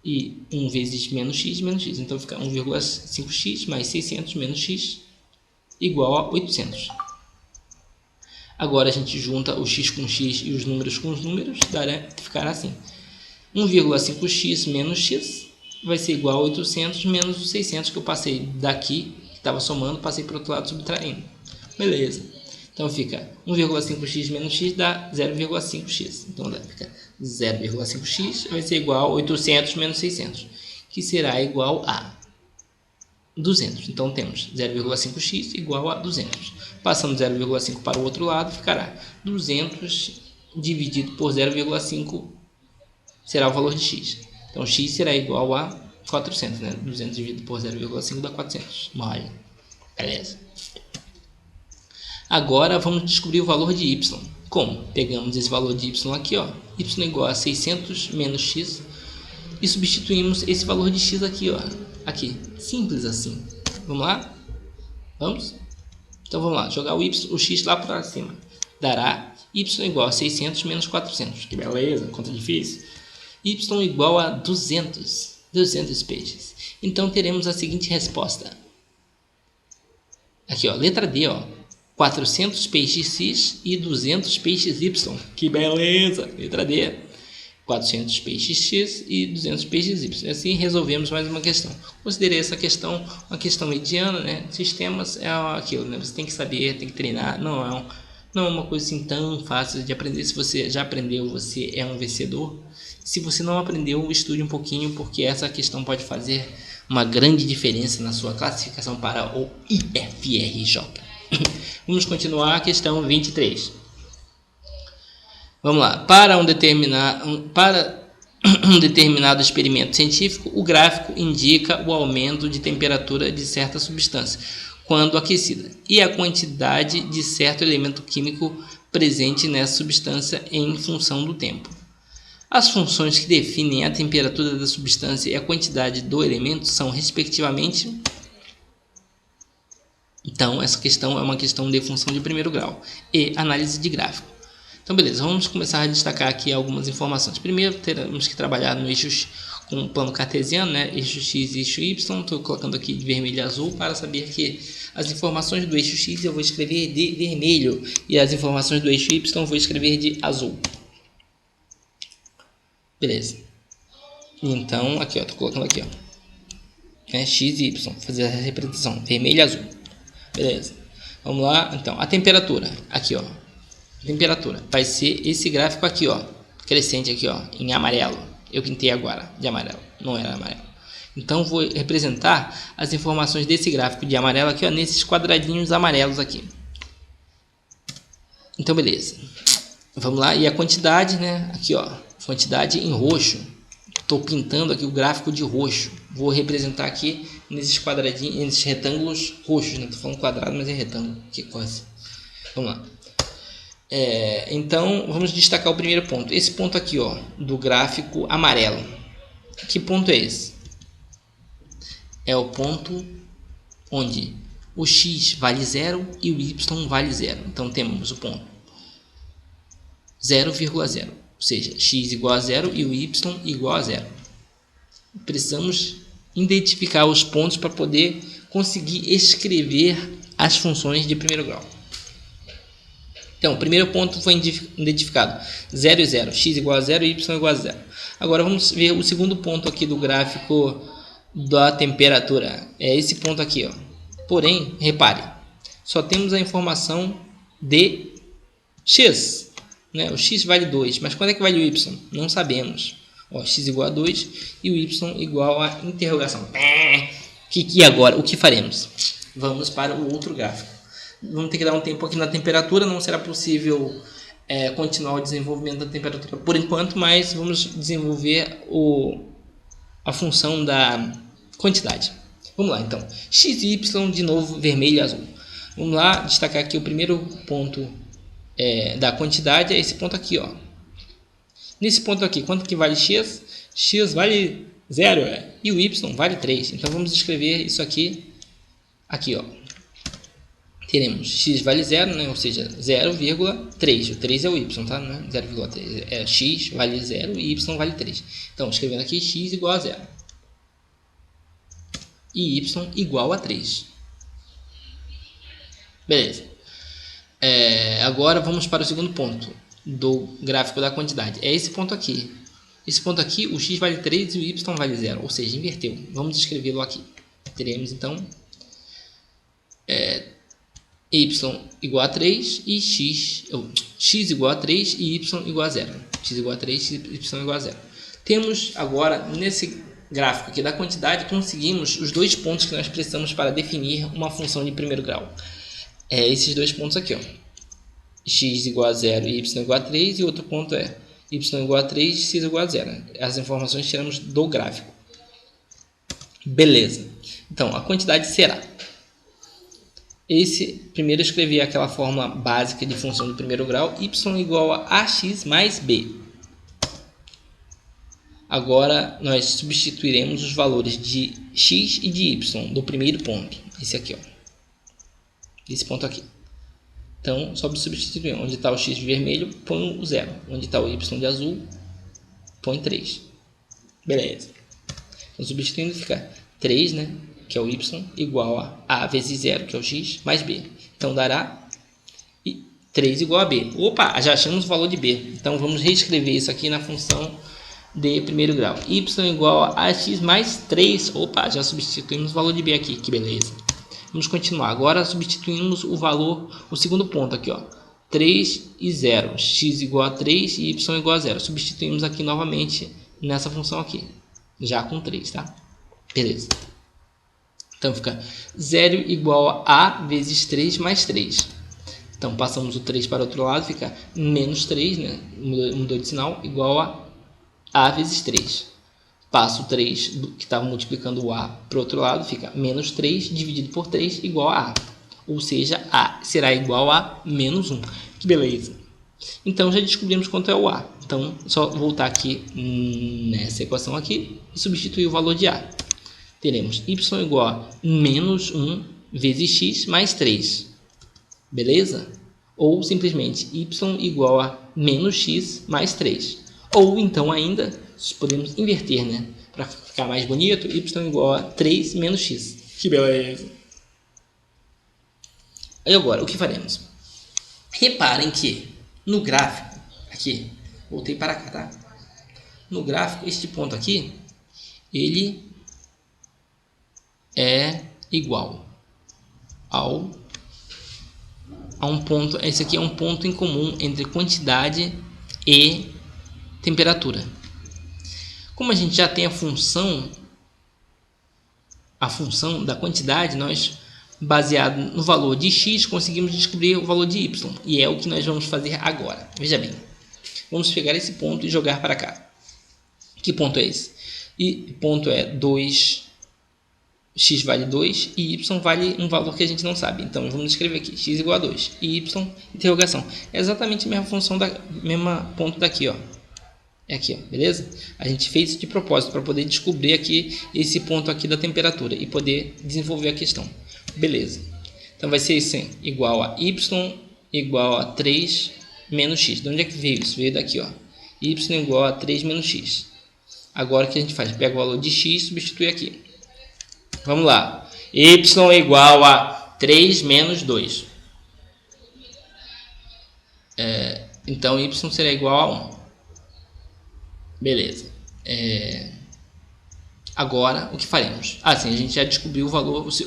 E 1 vezes menos x. Então, fica 1,5x mais 600 menos x igual a 800. Agora a gente junta o x com x e os números com os números, ficará assim. 1,5x menos x vai ser igual a 800 menos os 600 que eu passei daqui, que estava somando, passei para o outro lado subtraindo. Beleza. Então fica 1,5x menos x dá 0,5x. Então fica 0,5x vai ser igual a 800 menos 600, que será igual a 200. Então temos 0,5x igual a 200. Passando 0,5 para o outro lado, ficará 200 dividido por 0,5 será o valor de x. Então x será igual a 400, né? 200 dividido por 0,5 dá 400. Mole. Beleza. Agora vamos descobrir o valor de y. Como? Pegamos esse valor de y aqui, ó, y igual a 600 menos x, e substituímos esse valor de x aqui, ó, aqui, simples assim. Vamos lá? Vamos? Então vamos lá, jogar o x lá para cima. Dará y igual a 600 menos 400. Que beleza, conta difícil. Y igual a 200 peixes. Então teremos a seguinte resposta. Aqui, ó, letra D, ó. 400 peixes X e 200 peixes Y. Que beleza! Letra D. 400 peixes X e 200 peixes Y. Assim resolvemos mais uma questão. Considerei essa questão uma questão mediana, né? Sistemas é aquilo, né? Você tem que saber, tem que treinar. Não é uma coisa assim tão fácil de aprender. Se você já aprendeu, você é um vencedor. Se você não aprendeu, estude um pouquinho, porque essa questão pode fazer uma grande diferença na sua classificação para o IFRJ. Vamos continuar a questão 23. Vamos lá. Para um determinado experimento científico, o gráfico indica o aumento de temperatura de certa substância quando aquecida e a quantidade de certo elemento químico presente nessa substância em função do tempo. As funções que definem a temperatura da substância e a quantidade do elemento são, respectivamente... Então, essa questão é uma questão de função de primeiro grau e análise de gráfico. Então, beleza, vamos começar a destacar aqui algumas informações. Primeiro, teremos que trabalhar no eixo com o plano cartesiano, né? Eixo X e eixo Y. Estou colocando aqui de vermelho e azul para saber que as informações do eixo X eu vou escrever de vermelho e as informações do eixo Y eu vou escrever de azul. Beleza. Então, aqui, ó, tô colocando aqui, ó, né, X e Y, fazer a representação, vermelho e azul. Beleza. Vamos lá, então, a temperatura, aqui, ó. A temperatura vai ser esse gráfico aqui, ó, crescente aqui, ó, em amarelo. Eu pintei agora de amarelo, não era amarelo. Então, vou representar as informações desse gráfico de amarelo aqui, ó, nesses quadradinhos amarelos aqui. Então, beleza. Vamos lá, e a quantidade, né, aqui, ó, quantidade em roxo. Estou pintando aqui o gráfico de roxo. Vou representar aqui nesses quadradinhos, nesses retângulos roxos, né? Estou falando quadrado, mas é retângulo. Que coisa. Vamos lá. Então, vamos destacar o primeiro ponto. Esse ponto aqui, ó, do gráfico amarelo. Que ponto é esse? É o ponto onde o x vale 0 e o y vale 0. Então, temos o ponto 0,0. Ou seja, x igual a 0 e o y igual a 0. Precisamos identificar os pontos para poder conseguir escrever as funções de primeiro grau. Então, o primeiro ponto foi identificado, 0 e 0, x igual a 0 e y igual a 0. Agora vamos ver o segundo ponto aqui do gráfico da temperatura. É esse ponto aqui, ó. Porém, repare, só temos a informação de x. Né? O x vale 2, mas quando é que vale o y? Não sabemos. Ó, x igual a 2 e o y igual a interrogação. E agora, o que faremos? Vamos para o outro gráfico. Vamos ter que dar um tempo aqui na temperatura, não será possível continuar o desenvolvimento da temperatura por enquanto, mas vamos desenvolver a função da quantidade. Vamos lá, então. X e y, de novo, vermelho e azul. Vamos lá, destacar aqui o primeiro ponto da quantidade, é esse ponto aqui, ó. Nesse ponto aqui, quanto que vale x? X vale 0, e o y vale 3. Então, vamos escrever isso aqui, ó. Teremos x vale 0, né? Ou seja, 0,3. O 3 é o y, tá? Não é 0,3. É x vale 0 e y vale 3. Então, escrevendo aqui x igual a 0. E y igual a 3. Beleza. Agora vamos para o segundo ponto do gráfico da quantidade. É esse ponto aqui. Esse ponto aqui, o x vale 3 e o y vale 0. Ou seja, inverteu. Vamos escrevê-lo aqui. Teremos, então, y igual a 3 e x igual a 3 e y igual a 0. X igual a 3 e y igual a 0. Temos agora, nesse gráfico aqui da quantidade, conseguimos os dois pontos que nós precisamos para definir uma função de primeiro grau. Esses dois pontos aqui, ó. X igual a 0 e y igual a 3. E outro ponto é y igual a 3 e x igual a 0. As informações tiramos do gráfico. Beleza. Então, a quantidade será... Primeiro eu escrevi aquela fórmula básica de função de primeiro grau, y igual a ax mais b. Agora nós substituiremos os valores de x e de y do primeiro ponto. Esse aqui, ó. Esse ponto aqui. Então, só substituir. Onde está o x de vermelho, põe o 0. Onde está o y de azul, põe 3. Beleza. Então, substituindo fica 3, né? Que é o y, igual a vezes 0, que é o x, mais b. Então, dará 3 igual a b. Opa, já achamos o valor de b. Então, vamos reescrever isso aqui na função de primeiro grau. Y igual a ax mais 3. Opa, já substituímos o valor de b aqui. Que beleza. Vamos continuar. Agora, substituímos o valor, o segundo ponto aqui, ó. 3 e 0. X igual a 3 e y igual a 0. Substituímos aqui novamente nessa função aqui. Já com 3, tá? Beleza. Então fica 0 igual a vezes 3 mais 3. Então passamos o 3 para o outro lado, fica menos 3, né? Mudou de sinal, igual a vezes 3. Passo o 3, que estava multiplicando o A, para o outro lado, fica menos 3 dividido por 3 igual a A. Ou seja, A será igual a menos 1. Que beleza! Então já descobrimos quanto é o A. Então só voltar aqui nessa equação aqui e substituir o valor de A. Teremos y igual a menos 1 vezes x mais 3. Beleza? Ou simplesmente y igual a menos x mais 3. Ou então ainda podemos inverter, né? Para ficar mais bonito, y igual a 3 menos x. Que beleza! E agora, o que faremos? Reparem que no gráfico, aqui, voltei para cá, tá? No gráfico, este ponto aqui, ele é igual a um ponto. Esse aqui é um ponto em comum entre quantidade e temperatura. Como a gente já tem a função da quantidade, nós, baseado no valor de x, conseguimos descobrir o valor de y. E é o que nós vamos fazer agora. Veja bem, vamos pegar esse ponto e jogar para cá. Que ponto é esse? E ponto é 2, x vale 2 e y vale um valor que a gente não sabe. Então vamos escrever aqui, x igual a 2 e y, interrogação. É exatamente a mesma função da mesma ponto daqui, ó. É aqui, ó, beleza? A gente fez isso de propósito para poder descobrir aqui esse ponto aqui da temperatura e poder desenvolver a questão. Beleza. Então vai ser isso, hein? Igual a y igual a 3 menos x. De onde é que veio isso? Veio daqui, ó. Y igual a 3 menos x. Agora o que a gente faz? Pega o valor de x e substitui aqui. Vamos lá. Y igual a 3 menos 2. Então y será igual a 1. Beleza. Agora, o que faremos? Sim, a gente já descobriu o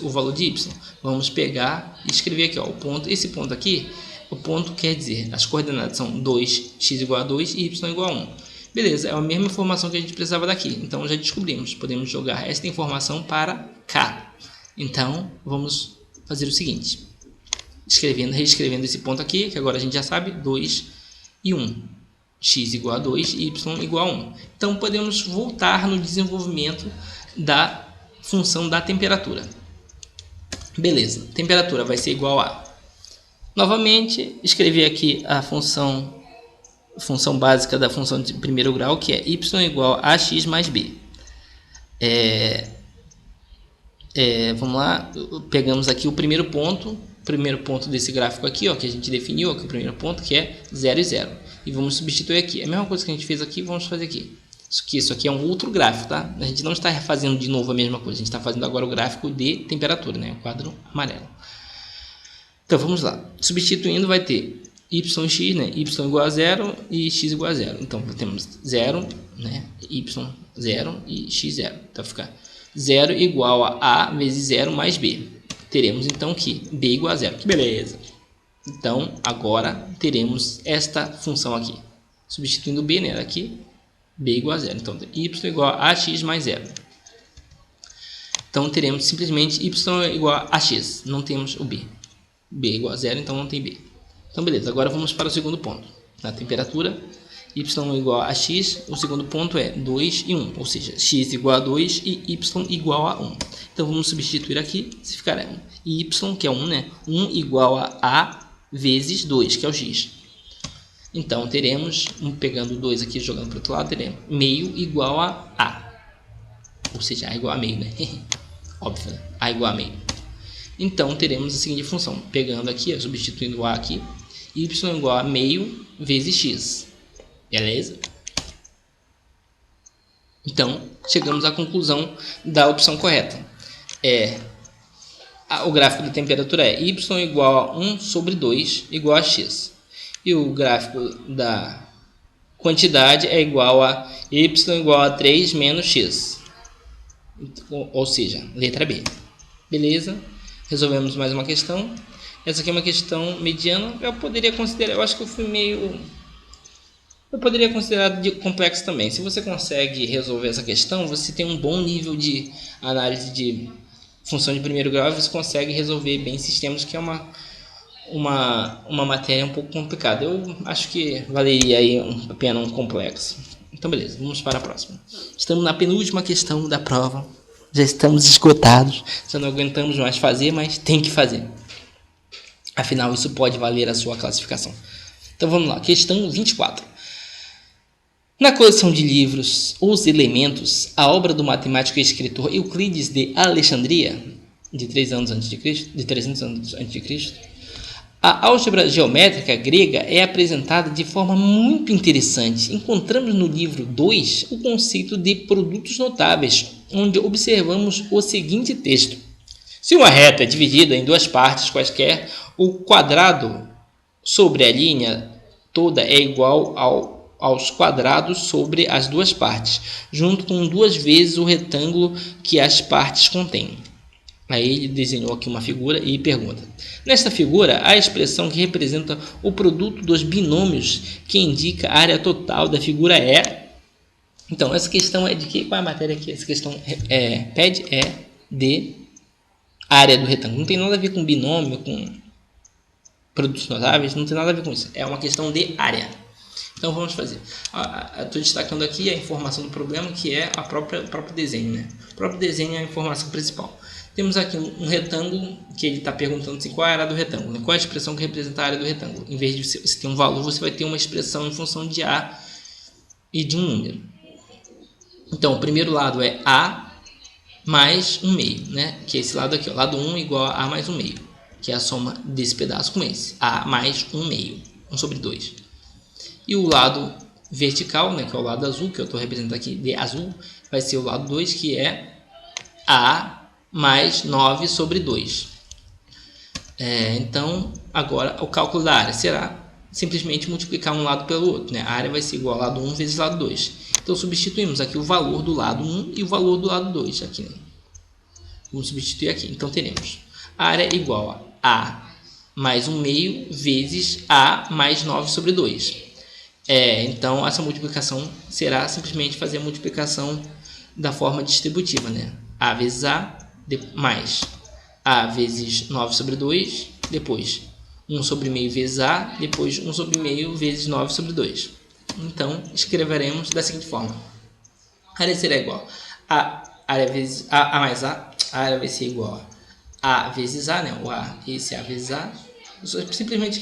valor de y. Vamos pegar e escrever aqui, ó, o ponto. Esse ponto aqui, o ponto quer dizer, as coordenadas são 2, x igual a 2 e y igual a 1. Beleza, é a mesma informação que a gente precisava daqui. Então, já descobrimos. Podemos jogar esta informação para cá. Então, vamos fazer o seguinte. Reescrevendo esse ponto aqui, que agora a gente já sabe, 2 e 1. X igual a 2 e y igual a 1. Então, podemos voltar no desenvolvimento da função da temperatura. Beleza, temperatura vai ser igual a... Novamente, escrever aqui a função básica da função de primeiro grau, que é y igual a x mais b. Vamos lá, pegamos aqui o primeiro ponto desse gráfico aqui, ó, que a gente definiu aqui, o primeiro ponto, que é 0 e 0. E vamos substituir aqui. A mesma coisa que a gente fez aqui, vamos fazer aqui. Isso aqui é um outro gráfico, tá? A gente não está fazendo de novo a mesma coisa. A gente está fazendo agora o gráfico de temperatura, né? O quadro amarelo. Então, vamos lá. Substituindo, vai ter y e x, né? Y igual a 0 e x igual a 0. Então, temos 0, né? Y 0 e x 0. Então, fica 0 igual a vezes 0 mais b. Teremos, então, que b igual a 0. Que beleza! Então, agora teremos esta função aqui. Substituindo b, né? Aqui, b igual a 0. Então, y igual a x mais 0. Então, teremos simplesmente y igual a x. Não temos o b. B igual a 0, então não tem b. Então, beleza. Agora vamos para o segundo ponto. Na temperatura, y igual a x. O segundo ponto é 2 e 1. Ou seja, x igual a 2 e y igual a 1. Então, vamos substituir aqui. Se ficar y, que é 1, né? 1 igual a vezes 2, que é o x. Então, teremos, pegando o 2 aqui, jogando para o outro lado, teremos meio igual a. Ou seja, a igual a meio, né? Óbvio, né? A igual a meio. Então, teremos a seguinte função. Pegando aqui, substituindo o a aqui, y igual a meio vezes x. Beleza? Então, chegamos à conclusão da opção correta. O gráfico da temperatura é y igual a 1 sobre 2 igual a x. E o gráfico da quantidade é igual a y igual a 3 menos x. Ou seja, letra B. Beleza? Resolvemos mais uma questão. Essa aqui é uma questão mediana. Eu poderia considerar, eu acho que eu fui meio... Eu poderia considerar de complexo também. Se você consegue resolver essa questão, você tem um bom nível de análise de função de primeiro grau, você consegue resolver bem sistemas, que é uma matéria um pouco complicada. Eu acho que valeria aí a pena um complexo. Então, beleza, vamos para a próxima. Estamos na penúltima questão da prova. Já estamos esgotados. Já não aguentamos mais fazer, mas tem que fazer. Afinal, isso pode valer a sua classificação. Então, vamos lá. Questão 24. Na coleção de livros Os Elementos, a obra do matemático e escritor Euclides de Alexandria, de 300 a.C., a álgebra geométrica grega é apresentada de forma muito interessante. Encontramos no livro 2 o conceito de produtos notáveis, onde observamos o seguinte texto. Se uma reta é dividida em duas partes quaisquer, o quadrado sobre a linha toda é igual aos quadrados sobre as duas partes, junto com 2 vezes o retângulo que as partes contêm. Aí ele desenhou aqui uma figura e pergunta. Nesta figura, a expressão que representa o produto dos binômios que indica a área total da figura é... Então, essa questão é de que? Qual é a matéria aqui? Essa questão pede de área do retângulo. Não tem nada a ver com binômio, com produtos notáveis, não tem nada a ver com isso. É uma questão de área. Então, vamos fazer. Estou destacando aqui a informação do problema, que é o próprio desenho, né? O próprio desenho é a informação principal. Temos aqui um retângulo, que ele está perguntando assim, qual é a área do retângulo, né? Qual é a expressão que representa a área do retângulo. Em vez de você ter um valor, você vai ter uma expressão em função de A e de um número. Então, o primeiro lado é A mais 1 meio, né? Que é esse lado aqui, ó, lado 1 igual a A mais 1 meio, que é a soma desse pedaço com esse. A mais 1 meio, 1 sobre 2. E o lado vertical, né, que é o lado azul, que eu estou representando aqui de azul, vai ser o lado 2, que é A mais 9 sobre 2. Então, agora o cálculo da área será simplesmente multiplicar um lado pelo outro, né? A área vai ser igual a lado 1 vezes lado 2. Então, substituímos aqui o valor do lado 1 e o valor do lado 2. Aqui, né? Vamos substituir aqui. Então, teremos a área igual a mais 1 meio vezes A mais 9 sobre 2. Então, essa multiplicação será simplesmente fazer a multiplicação da forma distributiva, né? A vezes A mais A vezes 9 sobre 2, depois 1 sobre meio vezes A, depois 1 sobre meio vezes 9 sobre 2. Então, escreveremos da seguinte forma. A área será igual a área vezes A mais A vai ser igual a vezes A, né? O A, esse A vezes A. Eu simplesmente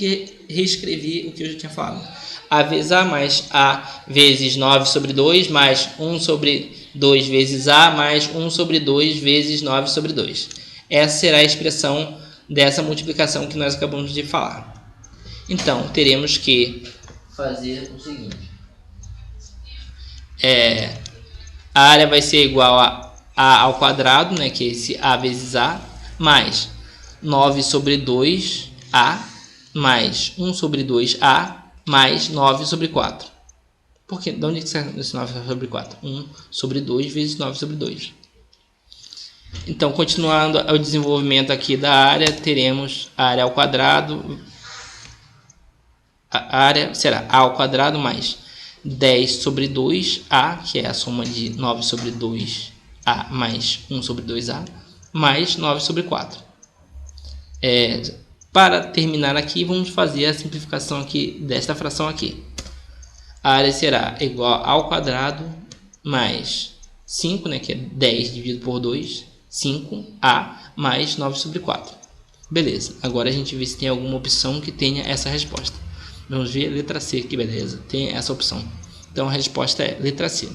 reescrevi o que eu já tinha falado. A vezes A mais A vezes 9 sobre 2 mais 1 sobre 2 vezes A mais 1 sobre 2 vezes 9 sobre 2. Essa será a expressão dessa multiplicação que nós acabamos de falar. Então, teremos que fazer o seguinte. A área vai ser igual a A ao quadrado, né, que é esse A vezes A, mais 9 sobre 2A, mais 1 sobre 2A, mais 9 sobre 4. Porque, de onde sai esse 9 sobre 4? 1 sobre 2 vezes 9 sobre 2. Então, continuando o desenvolvimento aqui da área, teremos a área ao quadrado. A área será A ao quadrado mais 10 sobre 2A, que é a soma de 9 sobre 2A mais 1 sobre 2A, mais 9 sobre 4. Para terminar aqui, vamos fazer a simplificação aqui desta fração aqui. A área será igual ao quadrado mais 5, né, que é 10 dividido por 2, 5A mais 9 sobre 4. Beleza, agora a gente vê se tem alguma opção que tenha essa resposta. Vamos ver letra C, que beleza, tem essa opção. Então a resposta é letra C.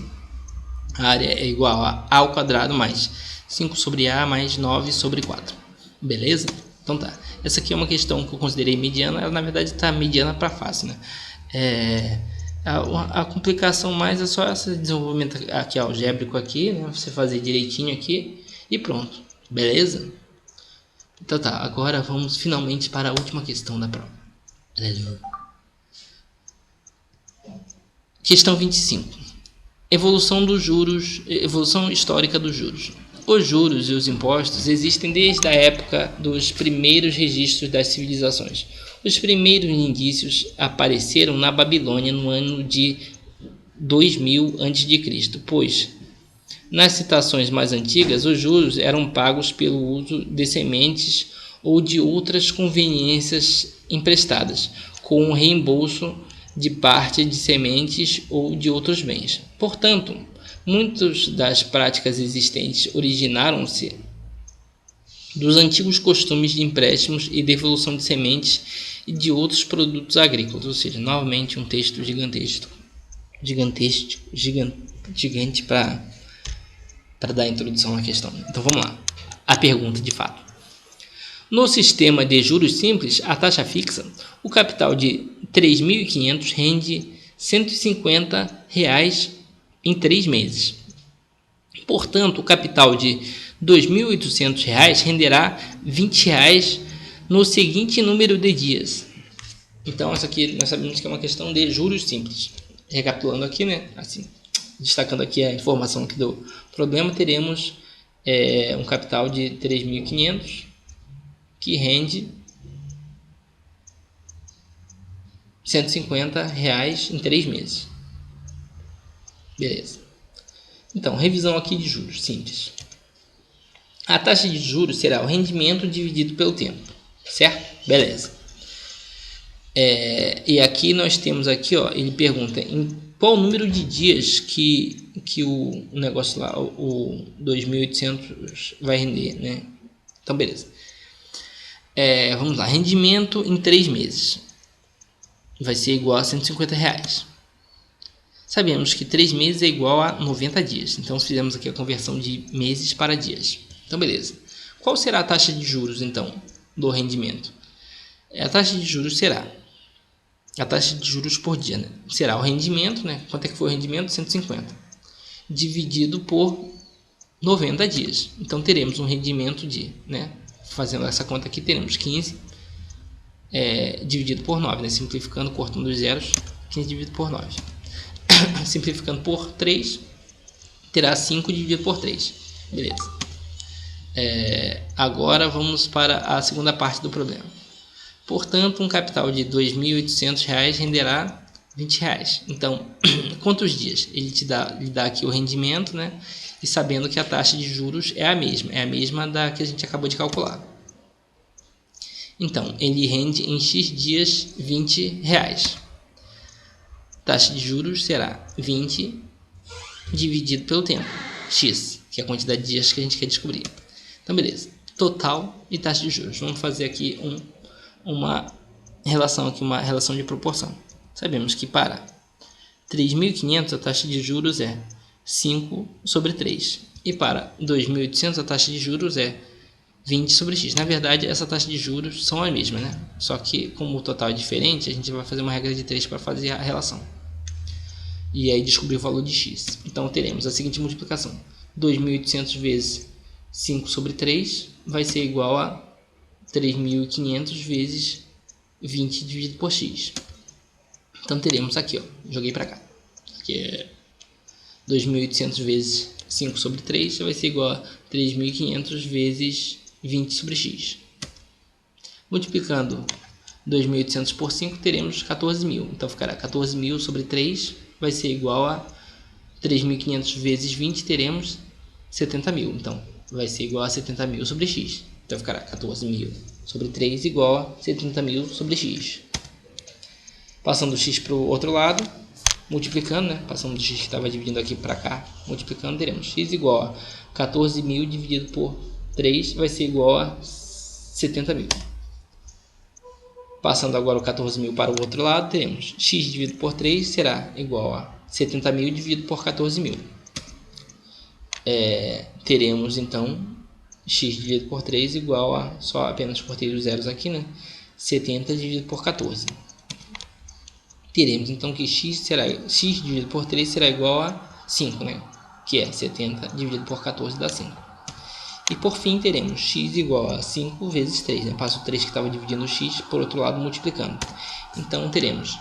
A área é igual a A ao quadrado mais 5 sobre A mais 9 sobre 4. Beleza? Então tá. Essa aqui é uma questão que eu considerei mediana. Ela na verdade está mediana para fácil, né? A complicação mais é só esse desenvolvimento aqui algébrico aqui, né? Você fazer direitinho aqui e pronto. Beleza? Então tá. Agora vamos finalmente para a última questão da prova. Questão 25. Evolução dos juros, evolução histórica dos juros. Os juros e os impostos existem desde a época dos primeiros registros das civilizações. Os primeiros indícios apareceram na Babilônia no ano de 2000 a.C., pois Nas citações mais antigas, os juros eram pagos pelo uso de sementes ou de outras conveniências emprestadas, com o reembolso de parte de sementes ou de outros bens. Portanto, muitas das práticas existentes originaram-se dos antigos costumes de empréstimos e devolução de sementes e de outros produtos agrícolas. Ou seja, novamente um texto gigante para dar a introdução à questão. Então vamos lá. A pergunta de fato. No sistema de juros simples, a taxa fixa, o capital de 3.500 rende R$ 150 em 3 meses. Portanto, o capital de R$ 2.800 renderá R$ 20 no seguinte número de dias. Então, essa aqui nós sabemos que é uma questão de juros simples. Recapitulando aqui, né? Assim, destacando aqui a informação aqui do problema, teremos um capital de 3.500 que rende R$ 150 em 3 meses. Beleza. Então, revisão aqui de juros simples. A taxa de juros será o rendimento dividido pelo tempo, certo? Beleza. E aqui nós temos aqui, ó, ele pergunta em qual número de dias que o negócio lá, o 2.800 vai render, né? Então, beleza. Vamos lá, rendimento em 3 meses vai ser igual a R$ 150. Sabemos que 3 meses é igual a 90 dias, então fizemos aqui a conversão de meses para dias. Então, beleza. Qual será a taxa de juros, então, do rendimento? A taxa de juros será a taxa de juros por dia, né? Será o rendimento, né? Quanto é que foi o rendimento? 150. Dividido por 90 dias. Então, teremos um rendimento de, né? Fazendo essa conta aqui, teremos 15 dividido por 9, né? Simplificando, cortando os zeros, 15 dividido por 9. Simplificando por 3, terá 5 dividido por 3. Beleza. Agora vamos para a segunda parte do problema. Portanto, um capital de R$ 2.800 renderá R$ 20. Então, quantos dias? Ele lhe dá aqui o rendimento, né? E sabendo que a taxa de juros é a mesma da que a gente acabou de calcular. Então, ele rende em X dias R$ 20. Taxa de juros será 20 dividido pelo tempo, X, que é a quantidade de dias que a gente quer descobrir. Então, beleza. Total e taxa de juros. Vamos fazer aqui uma relação de proporção. Sabemos que para 3.500 a taxa de juros é 5 sobre 3. E para 2.800 a taxa de juros é 20 sobre x. Na verdade, essa taxa de juros são a mesma, né? Só que como o total é diferente, a gente vai fazer uma regra de 3 para fazer a relação. E aí descobrir o valor de x. Então teremos a seguinte multiplicação. 2.800 vezes 5 sobre 3 vai ser igual a 3.500 vezes 20 dividido por x. Então teremos aqui, ó, joguei para cá. Aqui é 2.800 vezes 5 sobre 3 vai ser igual a 3.500 vezes 20 sobre x. Multiplicando 2.800 por 5, teremos 14.000. Então ficará 14.000 sobre 3 vai ser igual a 3.500 vezes 20, teremos 70.000. Então vai ser igual a 70.000 sobre x. Então ficará 14.000 sobre 3 igual a 70.000 sobre x. Passando o x para o outro lado, multiplicando, né? Passando do x que estava dividindo aqui para cá, multiplicando, teremos x igual a 14.000 dividido por 3 vai ser igual a 70.000. Passando agora o 14.000 para o outro lado, teremos x dividido por 3 será igual a 70.000 dividido por 14.000. Teremos então x dividido por 3 igual a, só apenas cortei os zeros aqui, né? 70 dividido por 14. Teremos então que x dividido por 3 será igual a 5, né? Que é 70 dividido por 14 dá 5. E por fim teremos x igual a 5 vezes 3, né? Passo o 3 que estava dividindo o x por outro lado multiplicando. Então teremos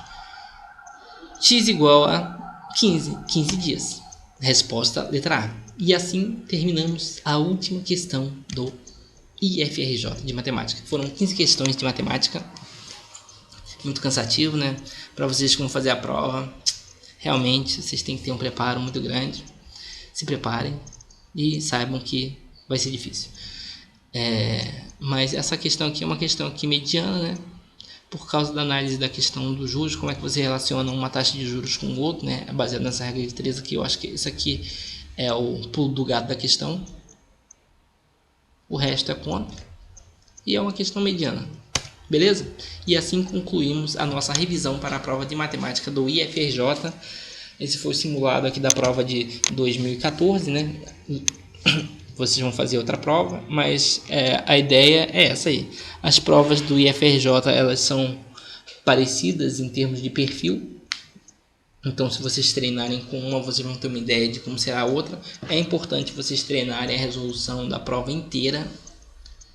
x igual a 15 dias. Resposta letra A. E assim terminamos a última questão do IFRJ de matemática. Foram 15 questões de matemática. Muito cansativo, né? Para vocês que vão fazer a prova, realmente vocês têm que ter um preparo muito grande. Se preparem, e saibam que vai ser difícil. Mas essa questão aqui é uma questão aqui mediana, né? Por causa da análise da questão dos juros, como é que você relaciona uma taxa de juros com o outro, né? Baseado nessa regra de 3 aqui, eu acho que isso aqui é o pulo do gato da questão. O resto é conta e é uma questão mediana, beleza? E assim concluímos a nossa revisão para a prova de matemática do IFRJ. Esse foi o simulado aqui da prova de 2014, né? Vocês vão fazer outra prova, mas a ideia é essa aí. As provas do IFRJ, elas são parecidas em termos de perfil. Então, se vocês treinarem com uma, vocês vão ter uma ideia de como será a outra. É importante vocês treinarem a resolução da prova inteira,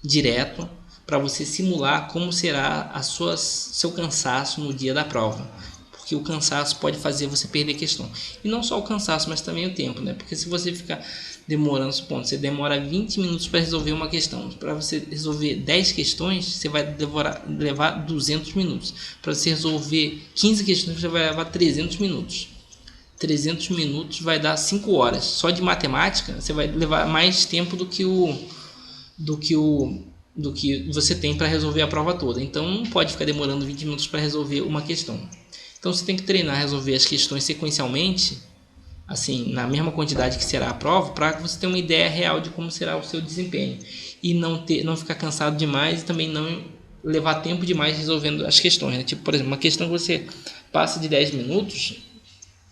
direto, para você simular como será seu cansaço no dia da prova. Porque o cansaço pode fazer você perder questão. E não só o cansaço, mas também o tempo, né? Porque se você ficar demorando, supondo, você demora 20 minutos para resolver uma questão. Para você resolver 10 questões, você vai levar 200 minutos. Para você resolver 15 questões, você vai levar 300 minutos. 300 minutos vai dar 5 horas. Só de matemática, você vai levar mais tempo do que você tem para resolver a prova toda. Então, não pode ficar demorando 20 minutos para resolver uma questão. Então, você tem que treinar a resolver as questões sequencialmente, assim, na mesma quantidade que será a prova, para que você tenha uma ideia real de como será o seu desempenho. E não ficar cansado demais e também não levar tempo demais resolvendo as questões, né? Tipo, por exemplo, uma questão que você passa de 10 minutos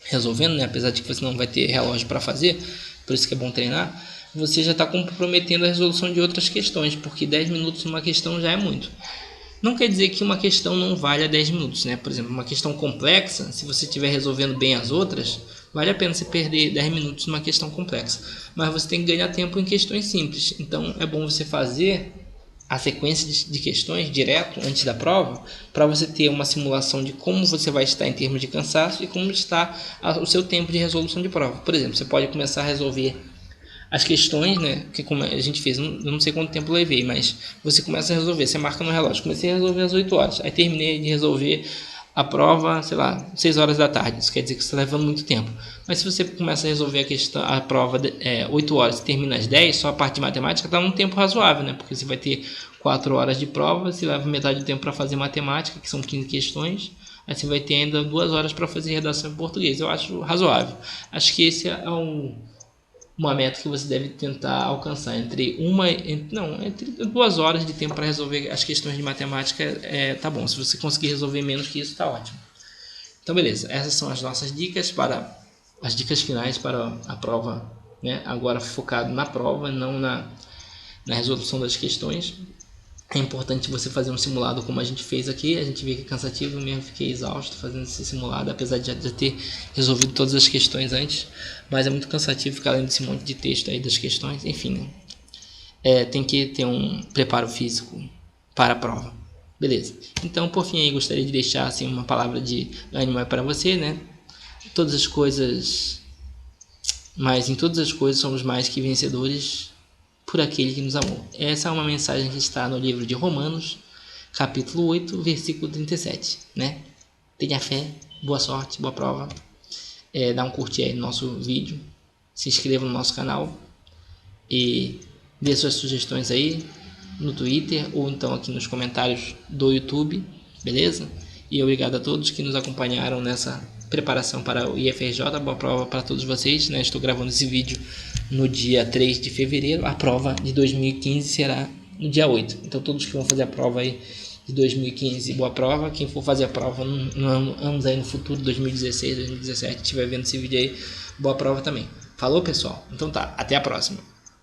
resolvendo, né? Apesar de que você não vai ter relógio para fazer, por isso que é bom treinar, você já está comprometendo a resolução de outras questões, porque 10 minutos numa questão já é muito. Não quer dizer que uma questão não valha 10 minutos, né? Por exemplo, uma questão complexa, se você estiver resolvendo bem as outras, vale a pena você perder 10 minutos numa questão complexa. Mas você tem que ganhar tempo em questões simples. Então, é bom você fazer a sequência de questões direto antes da prova, para você ter uma simulação de como você vai estar em termos de cansaço e como está o seu tempo de resolução de prova. Por exemplo, você pode começar a resolver as questões, né, que como a gente fez, eu não sei quanto tempo levei, mas você começa a resolver, você marca no relógio, comecei a resolver às 8 horas, aí terminei de resolver a prova, sei lá, 6 horas da tarde, isso quer dizer que você está levando muito tempo. Mas se você começa a resolver a prova 8 horas e termina às 10, só a parte de matemática está num tempo razoável, né, porque você vai ter 4 horas de prova, você leva metade do tempo para fazer matemática, que são 15 questões, aí você vai ter ainda 2 horas para fazer redação em português. Eu acho razoável. Acho que esse é uma meta que você deve tentar alcançar entre 2 horas de tempo para resolver as questões de matemática. Tá bom, se você conseguir resolver menos que isso, tá ótimo. Então beleza, essas são as nossas dicas as dicas finais para a prova, né? Agora focado na prova, não na resolução das questões. É importante você fazer um simulado como a gente fez aqui. A gente vê que é cansativo, eu mesmo fiquei exausto fazendo esse simulado, apesar de já ter resolvido todas as questões antes, mas é muito cansativo ficar lendo esse monte de texto aí das questões. Enfim, né? Tem que ter um preparo físico para a prova. Beleza. Então, por fim, aí, gostaria de deixar assim, uma palavra de ânimo para você, né? Todas as coisas, mas em todas as coisas somos mais que vencedores por aquele que nos amou. Essa é uma mensagem que está no livro de Romanos, capítulo 8, versículo 37, né? Tenha fé, boa sorte, boa prova. Dá um curtir aí no nosso vídeo, se inscreva no nosso canal e dê suas sugestões aí no Twitter ou então aqui nos comentários do YouTube, beleza? E obrigado a todos que nos acompanharam nessa preparação para o IFRJ, boa prova para todos vocês, né? Estou gravando esse vídeo no dia 3 de fevereiro, a prova de 2015 será no dia 8, então todos que vão fazer a prova aí de 2015, boa prova. Quem for fazer a prova anos aí no futuro, 2016, 2017, estiver vendo esse vídeo aí, boa prova também. Falou, pessoal? Então tá, até a próxima.